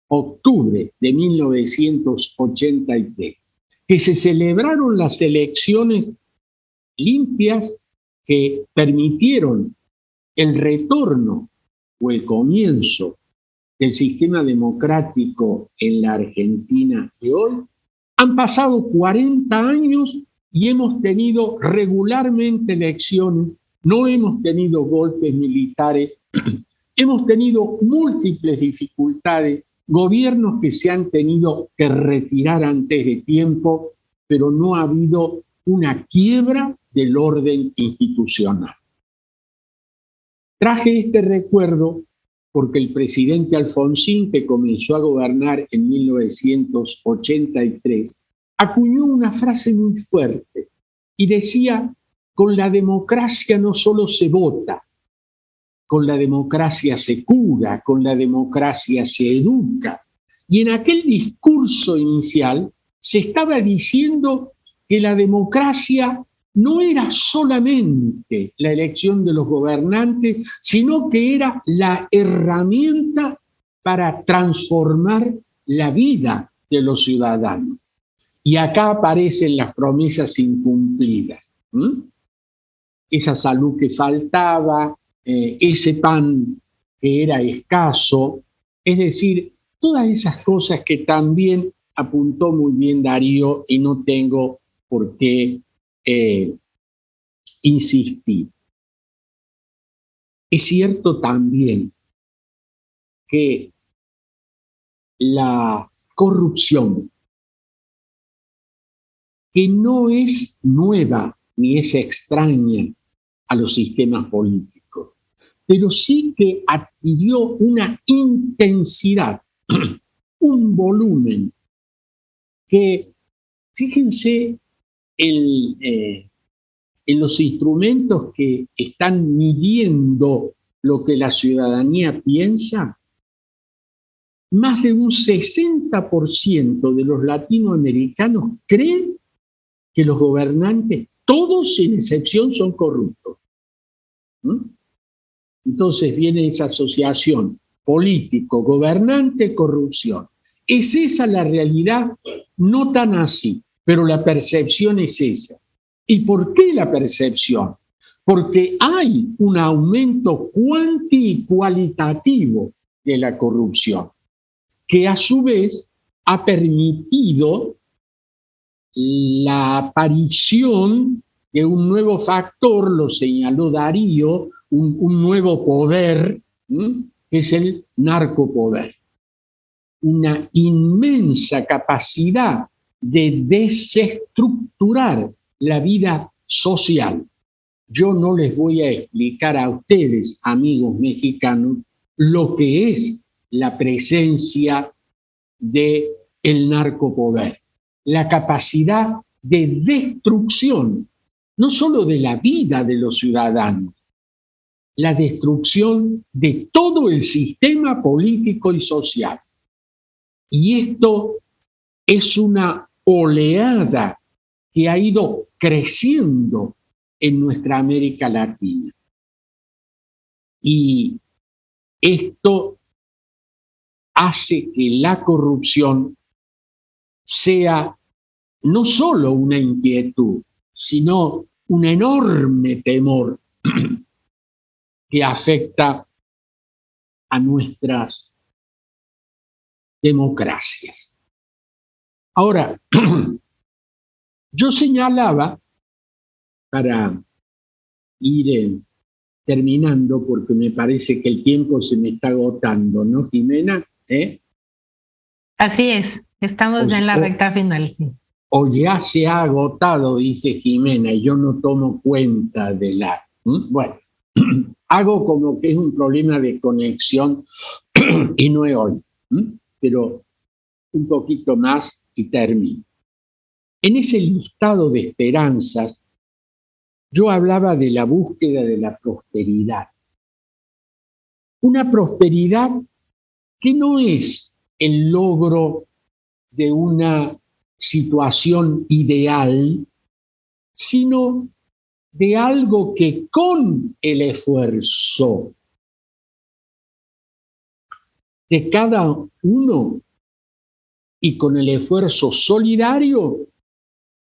octubre de 1983, que se celebraron las elecciones limpias que permitieron el retorno o el comienzo del sistema democrático en la Argentina de hoy. Han pasado 40 años y hemos tenido regularmente elecciones, no hemos tenido golpes militares, hemos tenido múltiples dificultades, gobiernos que se han tenido que retirar antes de tiempo, pero no ha habido una quiebra del orden institucional. Traje este recuerdo porque el presidente Alfonsín, que comenzó a gobernar en 1983, acuñó una frase muy fuerte y decía, con la democracia no solo se vota, con la democracia se cura, con la democracia se educa. Y en aquel discurso inicial se estaba diciendo que la democracia no era solamente la elección de los gobernantes, sino que era la herramienta para transformar la vida de los ciudadanos. Y acá aparecen las promesas incumplidas. Esa salud que faltaba, ese pan que era escaso, es decir, todas esas cosas que también apuntó muy bien Darío y no tengo por qué insistir. Es cierto también que la corrupción, que no es nueva ni es extraña a los sistemas políticos, pero sí que adquirió una intensidad, un volumen que, fíjense, en los instrumentos que están midiendo lo que la ciudadanía piensa, más de un 60% de los latinoamericanos creen que los gobernantes, todos sin excepción, son corruptos. Entonces viene esa asociación político, gobernante, corrupción. ¿Es esa la realidad? No tan así, pero la percepción es esa. ¿Y por qué la percepción? Porque hay un aumento cuanti y cualitativo de la corrupción, que a su vez ha permitido la aparición de un nuevo factor, lo señaló Darío, un nuevo poder, que es el narcopoder. Una inmensa capacidad de desestructurar la vida social. Yo no les voy a explicar a ustedes, amigos mexicanos, lo que es la presencia del narcopoder, la capacidad de destrucción, no solo de la vida de los ciudadanos, la destrucción de todo el sistema político y social. Y esto es una oleada que ha ido creciendo en nuestra América Latina. Y esto hace que la corrupción sea no solo una inquietud, sino un enorme temor que afecta a nuestras democracias. Ahora, yo señalaba, para ir terminando, porque me parece que el tiempo se me está agotando, ¿no, Jimena? Así es, estamos en la recta final. O ya se ha agotado, dice Jimena, y yo no tomo cuenta de la... Bueno, hago como que es un problema de conexión y no es hoy, pero un poquito más y termino. En ese listado de esperanzas, yo hablaba de la búsqueda de la prosperidad. Una prosperidad que no es el logro de una situación ideal, sino de algo que con el esfuerzo de cada uno y con el esfuerzo solidario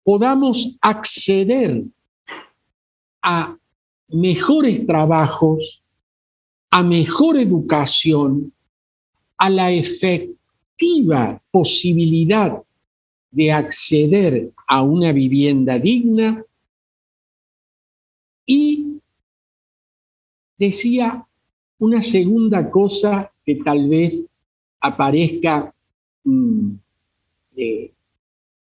podamos acceder a mejores trabajos, a mejor educación, a la efectiva posibilidad de acceder a una vivienda digna. Y decía una segunda cosa que tal vez aparezca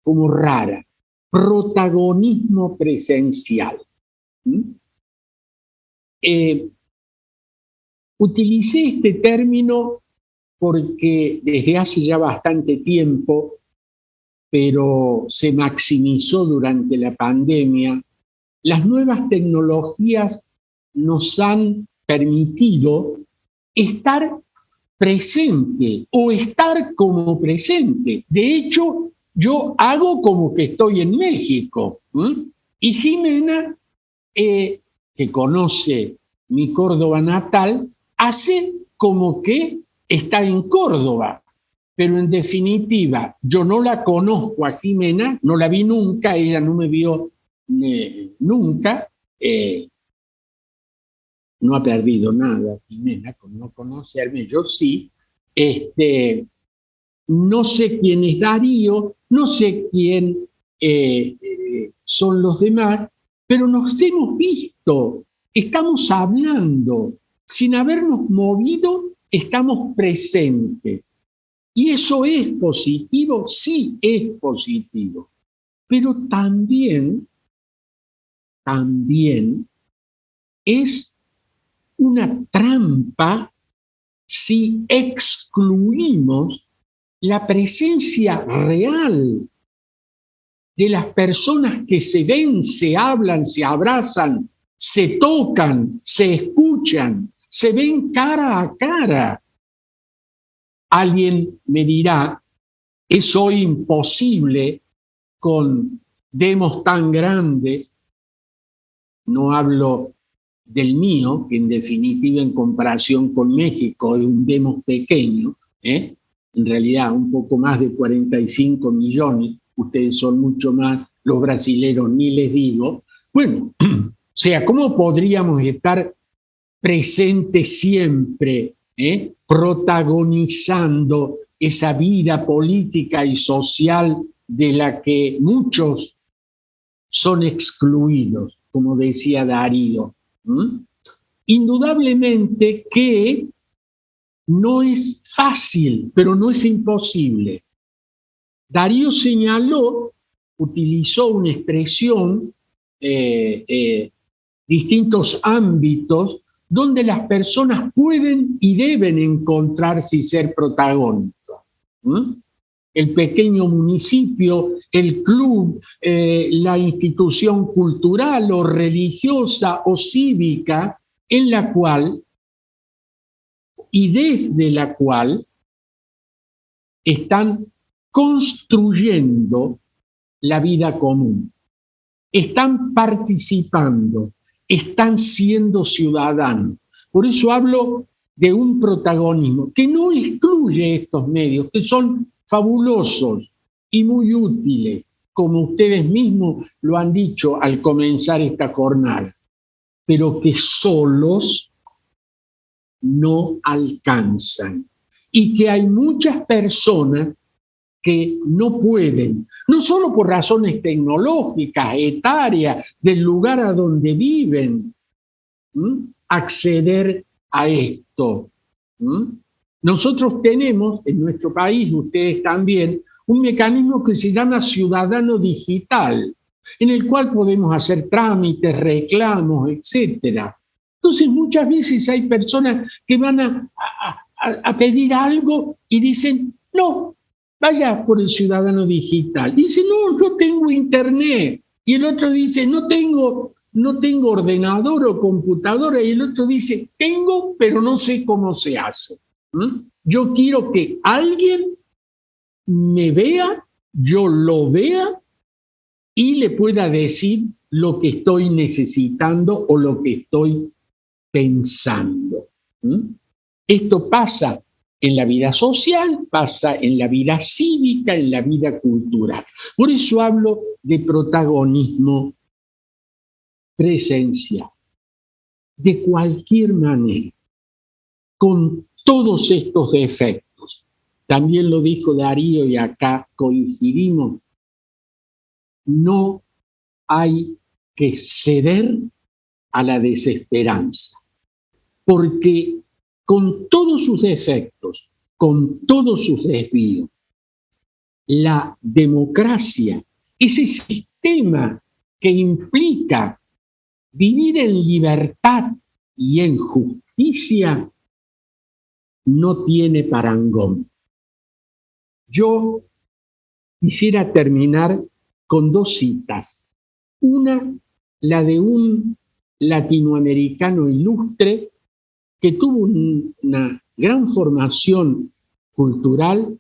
como rara: protagonismo presencial. Utilicé este término porque desde hace ya bastante tiempo, pero se maximizó durante la pandemia, las nuevas tecnologías nos han permitido estar presente o estar como presente. De hecho, yo hago como que estoy en México. Y Jimena, que conoce mi Córdoba natal, hace como que está en Córdoba. Pero en definitiva, yo no la conozco a Jimena, no la vi nunca, ella no me vio nunca. No ha perdido nada, Jimena, con no conocerme, yo sí. No sé quién es Darío, no sé quién son los demás, pero nos hemos visto, estamos hablando, sin habernos movido, estamos presentes. ¿Y eso es positivo? Sí, es positivo. Pero también es una trampa si excluimos la presencia real de las personas que se ven, se hablan, se abrazan, se tocan, se escuchan, se ven cara a cara. Alguien me dirá, es hoy imposible con demos tan grandes. No hablo del mío, que en definitiva en comparación con México es un demos pequeño, en realidad un poco más de 45 millones, ustedes son mucho más, los brasileros ni les digo. Bueno, o sea, ¿cómo podríamos estar presentes siempre, protagonizando esa vida política y social de la que muchos son excluidos, como decía Darío? Indudablemente que no es fácil, pero no es imposible. Darío señaló, utilizó una expresión, distintos ámbitos donde las personas pueden y deben encontrarse y ser protagonistas. El pequeño municipio, el club, la institución cultural o religiosa o cívica en la cual y desde la cual están construyendo la vida común, están participando, están siendo ciudadanos. Por eso hablo de un protagonismo que no excluye estos medios, que son fabulosos y muy útiles, como ustedes mismos lo han dicho al comenzar esta jornada, pero que solos no alcanzan y que hay muchas personas que no pueden, no solo por razones tecnológicas, etarias, del lugar a donde viven, acceder a esto. Nosotros tenemos en nuestro país, ustedes también, un mecanismo que se llama ciudadano digital, en el cual podemos hacer trámites, reclamos, etc. Entonces, muchas veces hay personas que van a pedir algo y dicen, no, vaya por el ciudadano digital. Dice, no, yo tengo internet. Y el otro dice, no tengo ordenador o computadora. Y el otro dice, tengo, pero no sé cómo se hace. Yo quiero que alguien me vea, yo lo vea y le pueda decir lo que estoy necesitando o lo que estoy pensando. Esto pasa en la vida social, pasa en la vida cívica, en la vida cultural. Por eso hablo de protagonismo presencial. De cualquier manera, con todos estos defectos, también lo dijo Darío y acá coincidimos, no hay que ceder a la desesperanza, porque con todos sus defectos, con todos sus desvíos, la democracia, ese sistema que implica vivir en libertad y en justicia, no tiene parangón. Yo quisiera terminar con dos citas. Una, la de un latinoamericano ilustre que tuvo una gran formación cultural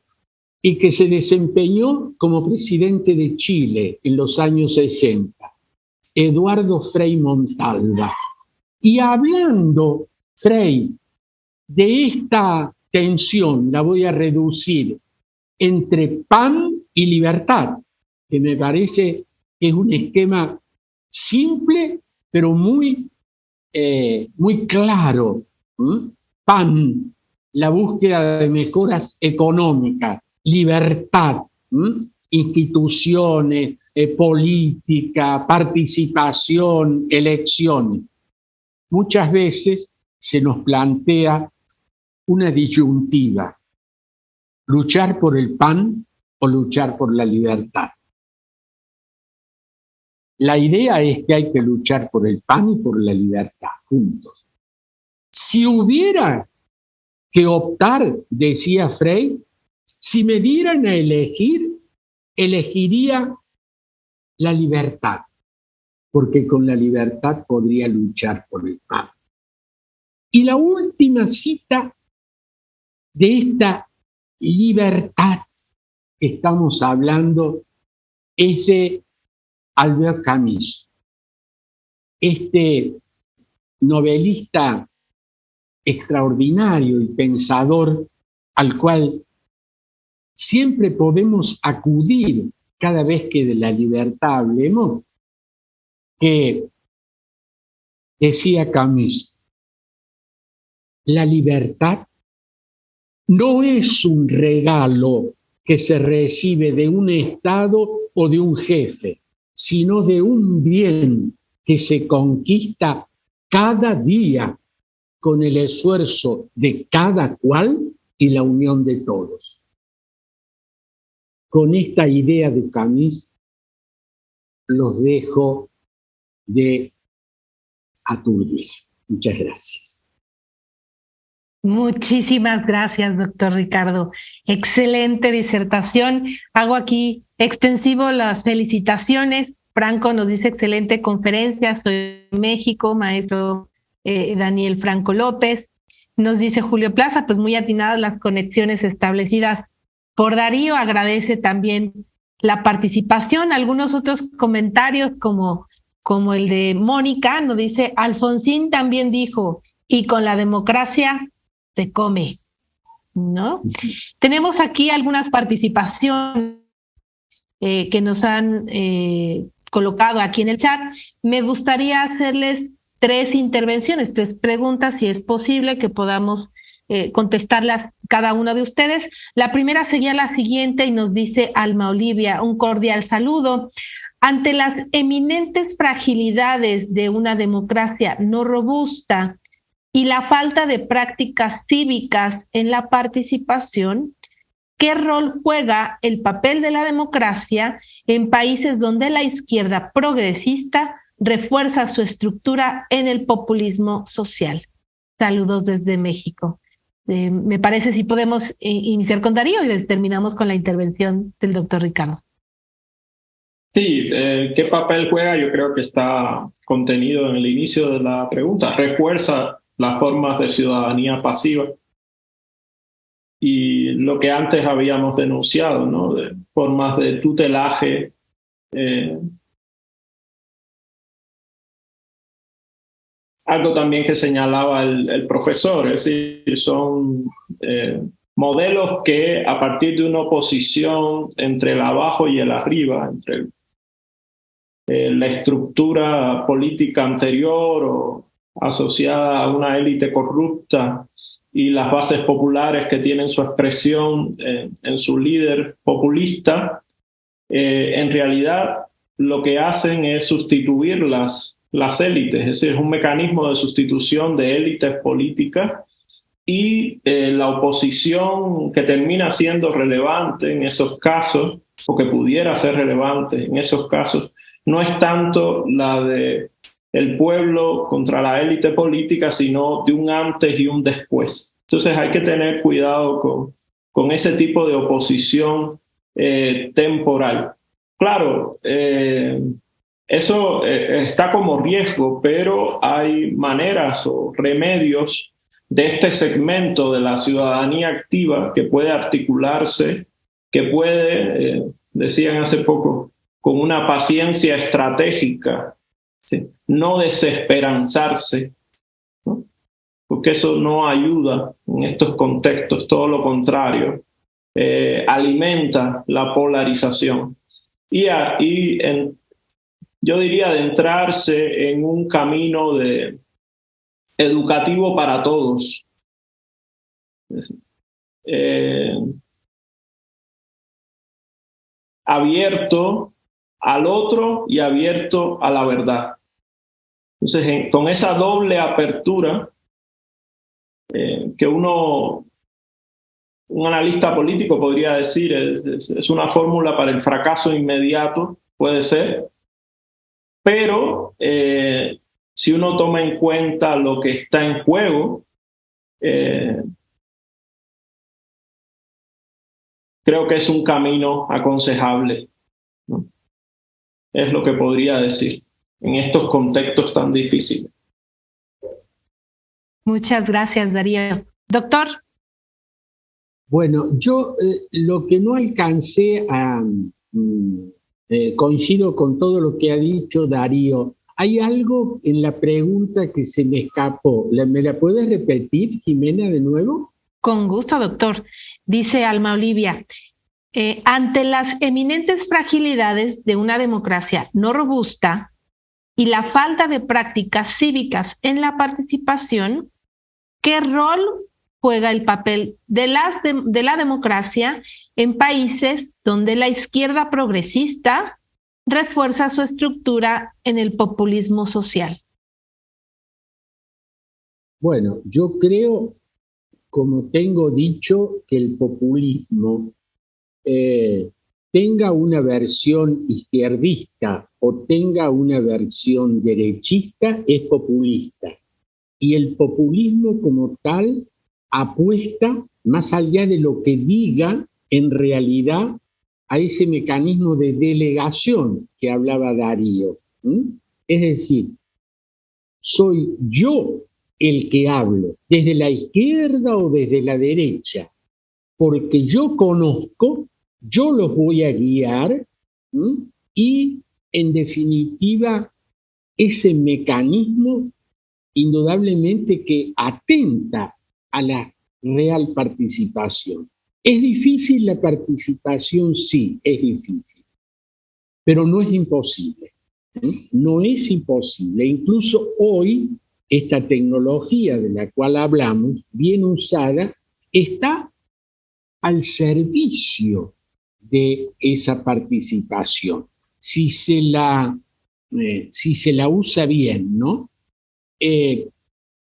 y que se desempeñó como presidente de Chile en los años 60, Eduardo Frei Montalva. Y hablando, Frei, de esta tensión, la voy a reducir, entre pan y libertad, que me parece que es un esquema simple, pero muy claro. Pan, la búsqueda de mejoras económicas, libertad, instituciones, política, participación, elecciones. Muchas veces se nos plantea una disyuntiva: luchar por el pan o luchar por la libertad. La idea es que hay que luchar por el pan y por la libertad, juntos. Si hubiera que optar, decía Frei, si me dieran a elegir, elegiría la libertad, porque con la libertad podría luchar por el pan. Y la última cita de esta libertad que estamos hablando es de Albert Camus, este novelista extraordinario y pensador al cual siempre podemos acudir cada vez que de la libertad hablemos, que decía Camus: la libertad no es un regalo que se recibe de un Estado o de un jefe, sino de un bien que se conquista cada día con el esfuerzo de cada cual y la unión de todos. Con esta idea de Camus los dejo de aturdir. Muchas gracias. Muchísimas gracias, doctor Ricardo. Excelente disertación. Hago aquí extensivo las felicitaciones. Franco nos dice: excelente conferencia, soy de México, maestro Daniel Franco López. Nos dice Julio Plaza: pues muy atinadas las conexiones establecidas por Darío. Agradece también la participación. Algunos otros comentarios como el de Mónica nos dice: Alfonsín también dijo, y con la democracia se come, ¿no? Tenemos aquí algunas participaciones que nos han colocado aquí en el chat. Me gustaría hacerles 3 intervenciones, 3 preguntas, si es posible que podamos contestarlas cada uno de ustedes. La primera sería la siguiente y nos dice Alma Olivia: un cordial saludo. Ante las eminentes fragilidades de una democracia no robusta y la falta de prácticas cívicas en la participación, ¿qué rol juega el papel de la democracia en países donde la izquierda progresista refuerza su estructura en el populismo social? Saludos desde México. Me parece si podemos iniciar con Darío y terminamos con la intervención del doctor Ricardo. Sí, ¿qué papel juega? Yo creo que está contenido en el inicio de la pregunta. Refuerza las formas de ciudadanía pasiva y lo que antes habíamos denunciado, ¿no? De formas de tutelaje, algo también que señalaba el profesor, es decir, son modelos que a partir de una oposición entre el abajo y el arriba, entre la estructura política anterior o asociada a una élite corrupta y las bases populares que tienen su expresión en su líder populista, en realidad lo que hacen es sustituir las élites, es decir, es un mecanismo de sustitución de élites políticas y la oposición que termina siendo relevante en esos casos, o que pudiera ser relevante en esos casos, no es tanto la de el pueblo contra la élite política, sino de un antes y un después. Entonces hay que tener cuidado con ese tipo de oposición temporal. Claro, eso está como riesgo, pero hay maneras o remedios de este segmento de la ciudadanía activa que puede articularse, que puede, decían hace poco, con una paciencia estratégica, ¿sí? No desesperanzarse, ¿no? Porque eso no ayuda en estos contextos, todo lo contrario, alimenta la polarización. Yo diría adentrarse en un camino educativo para todos. Abierto al otro y abierto a la verdad. Entonces, con esa doble apertura que un analista político podría decir es una fórmula para el fracaso inmediato, puede ser, pero si uno toma en cuenta lo que está en juego, creo que es un camino aconsejable, ¿no? Es lo que podría decir en estos contextos tan difíciles. Muchas gracias, Darío. Doctor. Bueno, yo lo que no alcancé a... coincido con todo lo que ha dicho Darío. Hay algo en la pregunta que se me escapó. ¿Me la puedes repetir, Jimena, de nuevo? Con gusto, doctor. Dice Alma Olivia, ante las eminentes fragilidades de una democracia no robusta y la falta de prácticas cívicas en la participación, ¿qué rol juega el papel de la democracia en países donde la izquierda progresista refuerza su estructura en el populismo social? Bueno, yo creo, como tengo dicho, que el populismo tenga una versión izquierdista o tenga una versión derechista, es populista. Y el populismo como tal apuesta, más allá de lo que diga, en realidad a ese mecanismo de delegación que hablaba Darío. Es decir, soy yo el que hablo, desde la izquierda o desde la derecha, porque yo conozco, yo los voy a guiar, y en definitiva ese mecanismo indudablemente que atenta a la real participación. ¿Es difícil la participación? Sí, es difícil, pero no es imposible. No es imposible. Incluso hoy, esta tecnología de la cual hablamos, bien usada, está al servicio de esa participación, si se la usa bien, ¿no?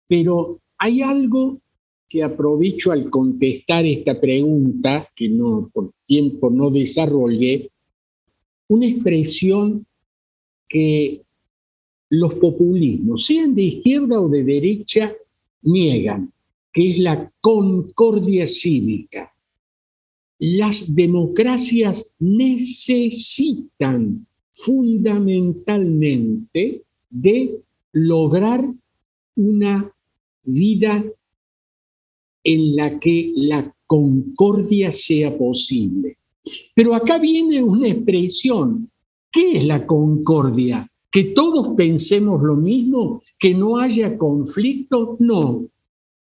Pero hay algo que aprovecho al contestar esta pregunta, que no, por tiempo no desarrollé, una expresión que los populismos, sean de izquierda o de derecha, niegan, que es la concordia cívica. Las democracias necesitan fundamentalmente de lograr una vida en la que la concordia sea posible. Pero acá viene una expresión. ¿Qué es la concordia? ¿Que todos pensemos lo mismo? ¿Que no haya conflicto? No,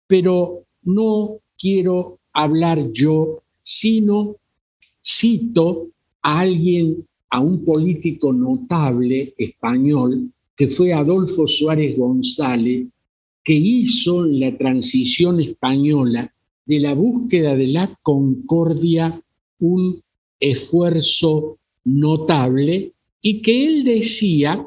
pero no quiero hablar yo, sino cito a alguien, a un político notable español, que fue Adolfo Suárez González, que hizo la transición española de la búsqueda de la concordia un esfuerzo notable, y que él decía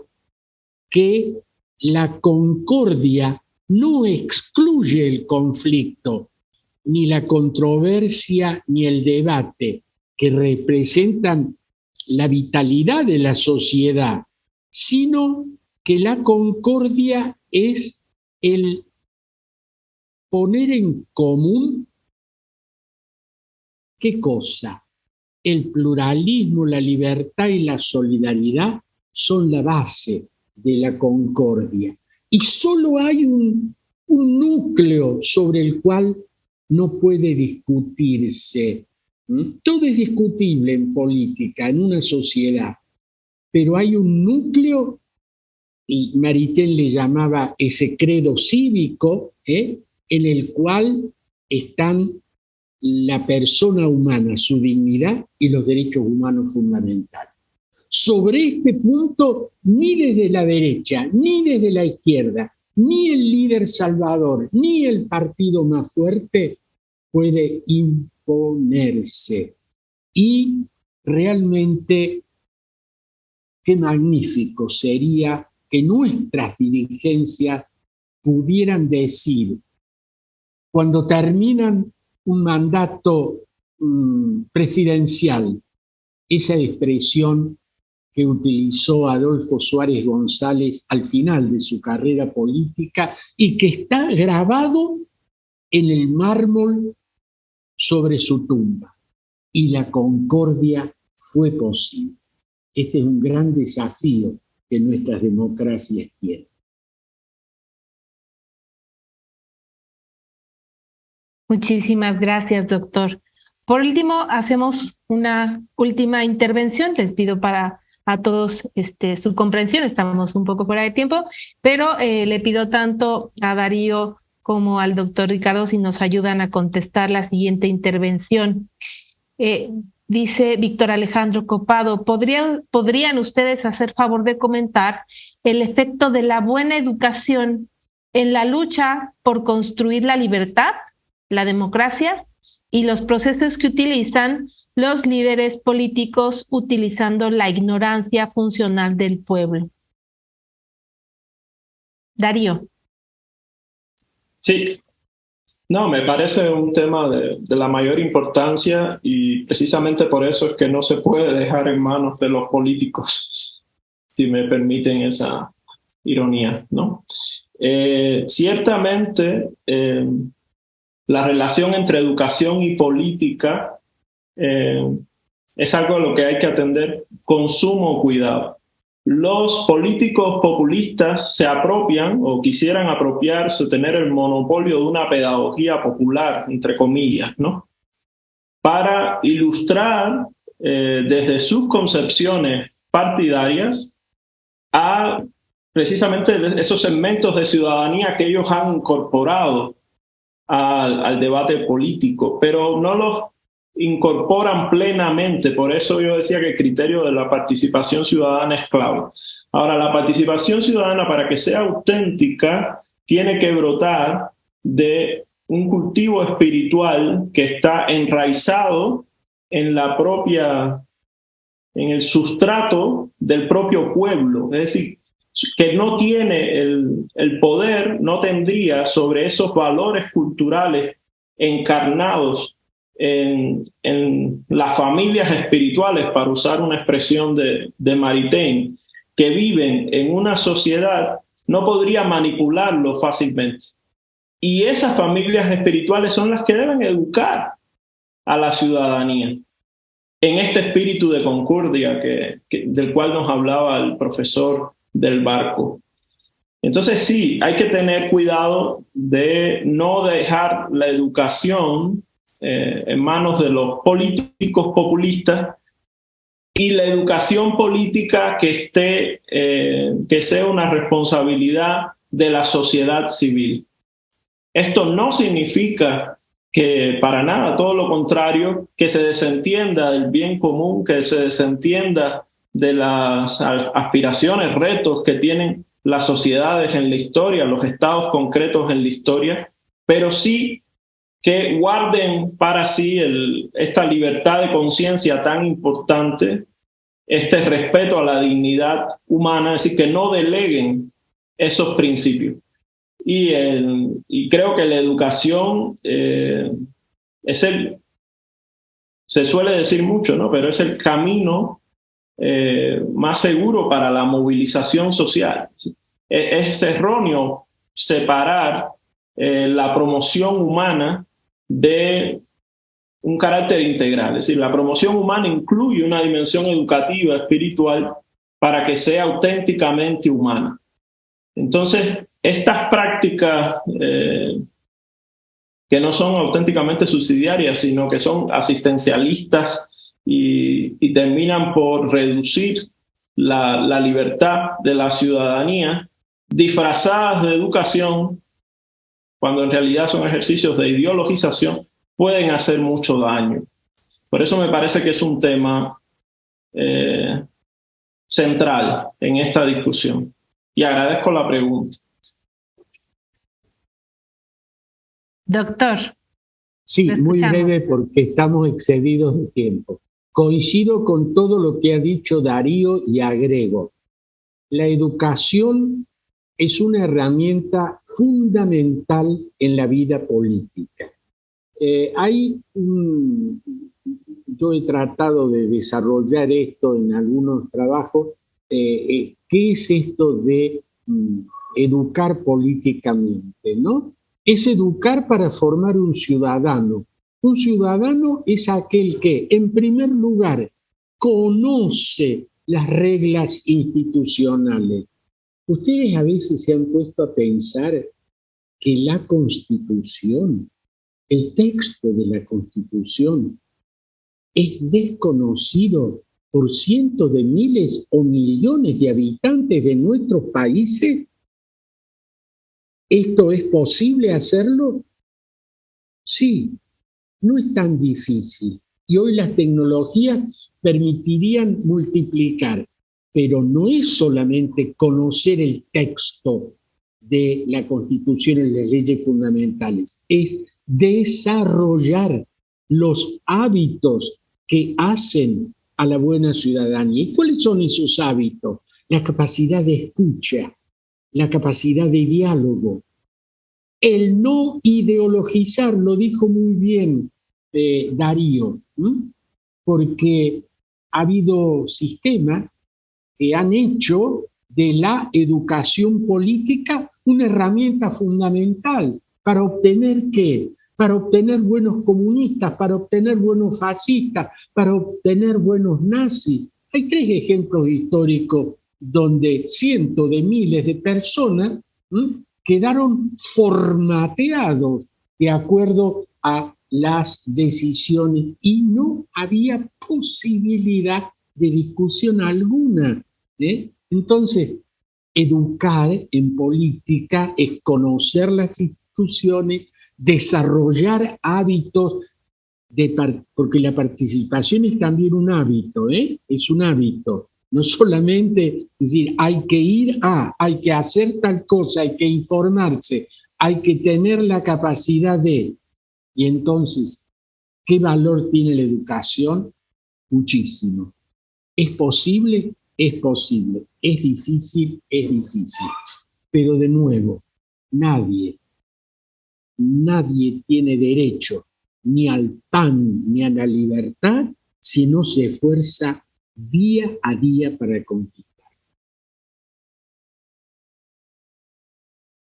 que la concordia no excluye el conflicto, ni la controversia, ni el debate, que representan la vitalidad de la sociedad, sino que la concordia es el poner en común, ¿qué cosa? El pluralismo, la libertad y la solidaridad son la base de la concordia. Y solo hay un un núcleo sobre el cual no puede discutirse. Todo es discutible en política, en una sociedad, pero hay un núcleo, y Maritain le llamaba ese credo cívico, en el cual están la persona humana, su dignidad y los derechos humanos fundamentales. Sobre este punto, ni desde la derecha, ni desde la izquierda, ni el líder salvador, ni el partido más fuerte puede imponerse. Y realmente, qué magnífico sería que nuestras dirigencias pudieran decir, cuando terminan un mandato presidencial, esa expresión que utilizó Adolfo Suárez González al final de su carrera política y que está grabado en el mármol sobre su tumba. Y la concordia fue posible. Este es un gran desafío que nuestras democracias tienen. Muchísimas gracias, doctor. Por último, hacemos una última intervención. Les pido a todos su comprensión. Estamos un poco fuera de tiempo, pero le pido tanto a Darío como al doctor Ricardo si nos ayudan a contestar la siguiente intervención. Dice Víctor Alejandro Copado, ¿podrían ustedes hacer favor de comentar el efecto de la buena educación en la lucha por construir la libertad, la democracia y los procesos que utilizan los líderes políticos utilizando la ignorancia funcional del pueblo? Darío. Sí. No, me parece un tema de la mayor importancia y precisamente por eso es que no se puede dejar en manos de los políticos, si me permiten esa ironía, ¿no? Ciertamente, la relación entre educación y política es algo a lo que hay que atender con sumo cuidado. Los políticos populistas se apropian o quisieran apropiarse, tener el monopolio de una pedagogía popular, entre comillas, ¿no? Para ilustrar desde sus concepciones partidarias a precisamente esos segmentos de ciudadanía que ellos han incorporado al debate político, pero no los incorporan plenamente. Por eso yo decía que el criterio de la participación ciudadana es clave. Ahora, la participación ciudadana, para que sea auténtica, tiene que brotar de un cultivo espiritual que está enraizado en el sustrato del propio pueblo. Es decir, que no tiene el poder, no tendría sobre esos valores culturales encarnados en las familias espirituales, para usar una expresión de Maritain, que viven en una sociedad, no podría manipularlo fácilmente. Y esas familias espirituales son las que deben educar a la ciudadanía en este espíritu de concordia del cual nos hablaba el profesor del Barco. Entonces sí, hay que tener cuidado de no dejar la educación en manos de los políticos populistas y la educación política que sea una responsabilidad de la sociedad civil. Esto no significa que para nada, todo lo contrario, que se desentienda del bien común, que se desentienda de las aspiraciones, retos que tienen las sociedades en la historia, los estados concretos en la historia, pero sí que guarden para sí esta libertad de conciencia tan importante, este respeto a la dignidad humana, es decir, que no deleguen esos principios. Y creo que la educación se suele decir mucho, ¿no? Pero es el camino más seguro para la movilización social. Es erróneo separar la promoción humana de un carácter integral. Es decir, la promoción humana incluye una dimensión educativa, espiritual, para que sea auténticamente humana. Entonces, estas prácticas que no son auténticamente subsidiarias, sino que son asistencialistas y terminan por reducir la libertad de la ciudadanía, disfrazadas de educación, cuando en realidad son ejercicios de ideologización, pueden hacer mucho daño. Por eso me parece que es un tema central en esta discusión. Y agradezco la pregunta. Doctor. Sí, muy breve porque estamos excedidos de tiempo. Coincido con todo lo que ha dicho Darío y agrego. La educación es una herramienta fundamental en la vida política. Yo he tratado de desarrollar esto en algunos trabajos. ¿Qué es esto de educar políticamente, no? Es educar para formar un ciudadano. Un ciudadano es aquel que, en primer lugar, conoce las reglas institucionales. Ustedes a veces se han puesto a pensar que la Constitución, el texto de la Constitución, es desconocido por cientos de miles o millones de habitantes de nuestros países. ¿Esto es posible hacerlo? Sí, no es tan difícil. Y hoy las tecnologías permitirían multiplicar, pero no es solamente conocer el texto de la Constitución y las leyes fundamentales, es desarrollar los hábitos que hacen a la buena ciudadanía. ¿Y cuáles son esos hábitos? La capacidad de escucha, la capacidad de diálogo, el no ideologizar, lo dijo muy bien Darío, porque ha habido sistemas que han hecho de la educación política una herramienta fundamental para obtener ¿qué? Para obtener buenos comunistas, para obtener buenos fascistas, para obtener buenos nazis. Hay 3 ejemplos históricos donde cientos de miles de personas quedaron formateados de acuerdo a las decisiones y no había posibilidad de discusión alguna. Entonces, educar en política es conocer las instituciones, desarrollar hábitos, porque la participación es también un hábito, es un hábito. No solamente decir, hay que hacer tal cosa, hay que informarse, hay que tener la capacidad de. Y entonces, ¿qué valor tiene la educación? Muchísimo. ¿Es posible? Es posible. ¿Es difícil? Es difícil. Pero de nuevo, nadie tiene derecho ni al pan ni a la libertad si no se esfuerza día a día para conquistar.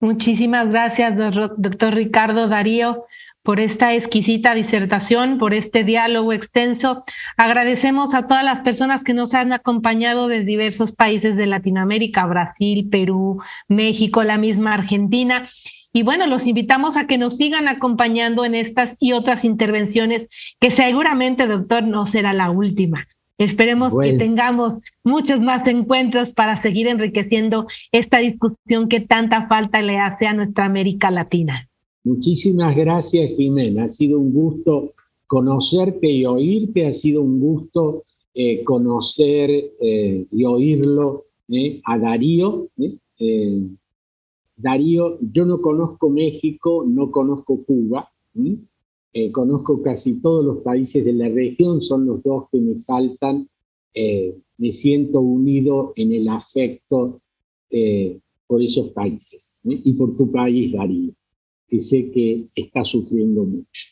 Muchísimas gracias, doctor Ricardo Darío, por esta exquisita disertación, por este diálogo extenso. Agradecemos a todas las personas que nos han acompañado desde diversos países de Latinoamérica, Brasil, Perú, México, la misma Argentina. Y bueno, los invitamos a que nos sigan acompañando en estas y otras intervenciones, que seguramente, doctor, no será la última. Esperemos que tengamos muchos más encuentros para seguir enriqueciendo esta discusión que tanta falta le hace a nuestra América Latina. Muchísimas gracias, Jimena. Ha sido un gusto conocerte y oírte. Ha sido un gusto conocer y oírlo a Darío. Darío, yo no conozco México, no conozco Cuba. Conozco casi todos los países de la región, son los 2 que me faltan. Me siento unido en el afecto por esos países y por tu país, Darío, que sé que está sufriendo mucho.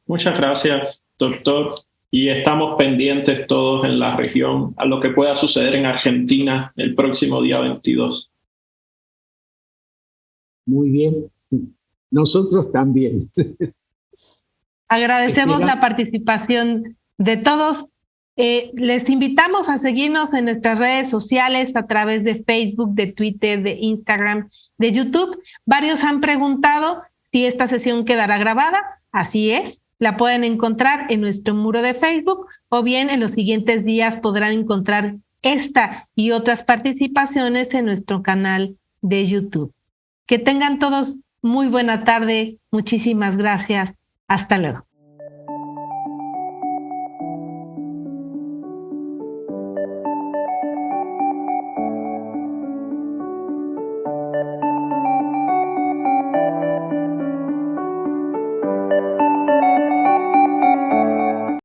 Muchas gracias, doctor. Y estamos pendientes todos en la región a lo que pueda suceder en Argentina el próximo día 22. Muy bien. Nosotros también. Agradecemos la participación de todos Les invitamos a seguirnos en nuestras redes sociales a través de Facebook, de Twitter, de Instagram, de YouTube. Varios han preguntado si esta sesión quedará grabada. Así es, la pueden encontrar en nuestro muro de Facebook o bien en los siguientes días podrán encontrar esta y otras participaciones en nuestro canal de YouTube. Que tengan todos muy buena tarde. Muchísimas gracias. Hasta luego.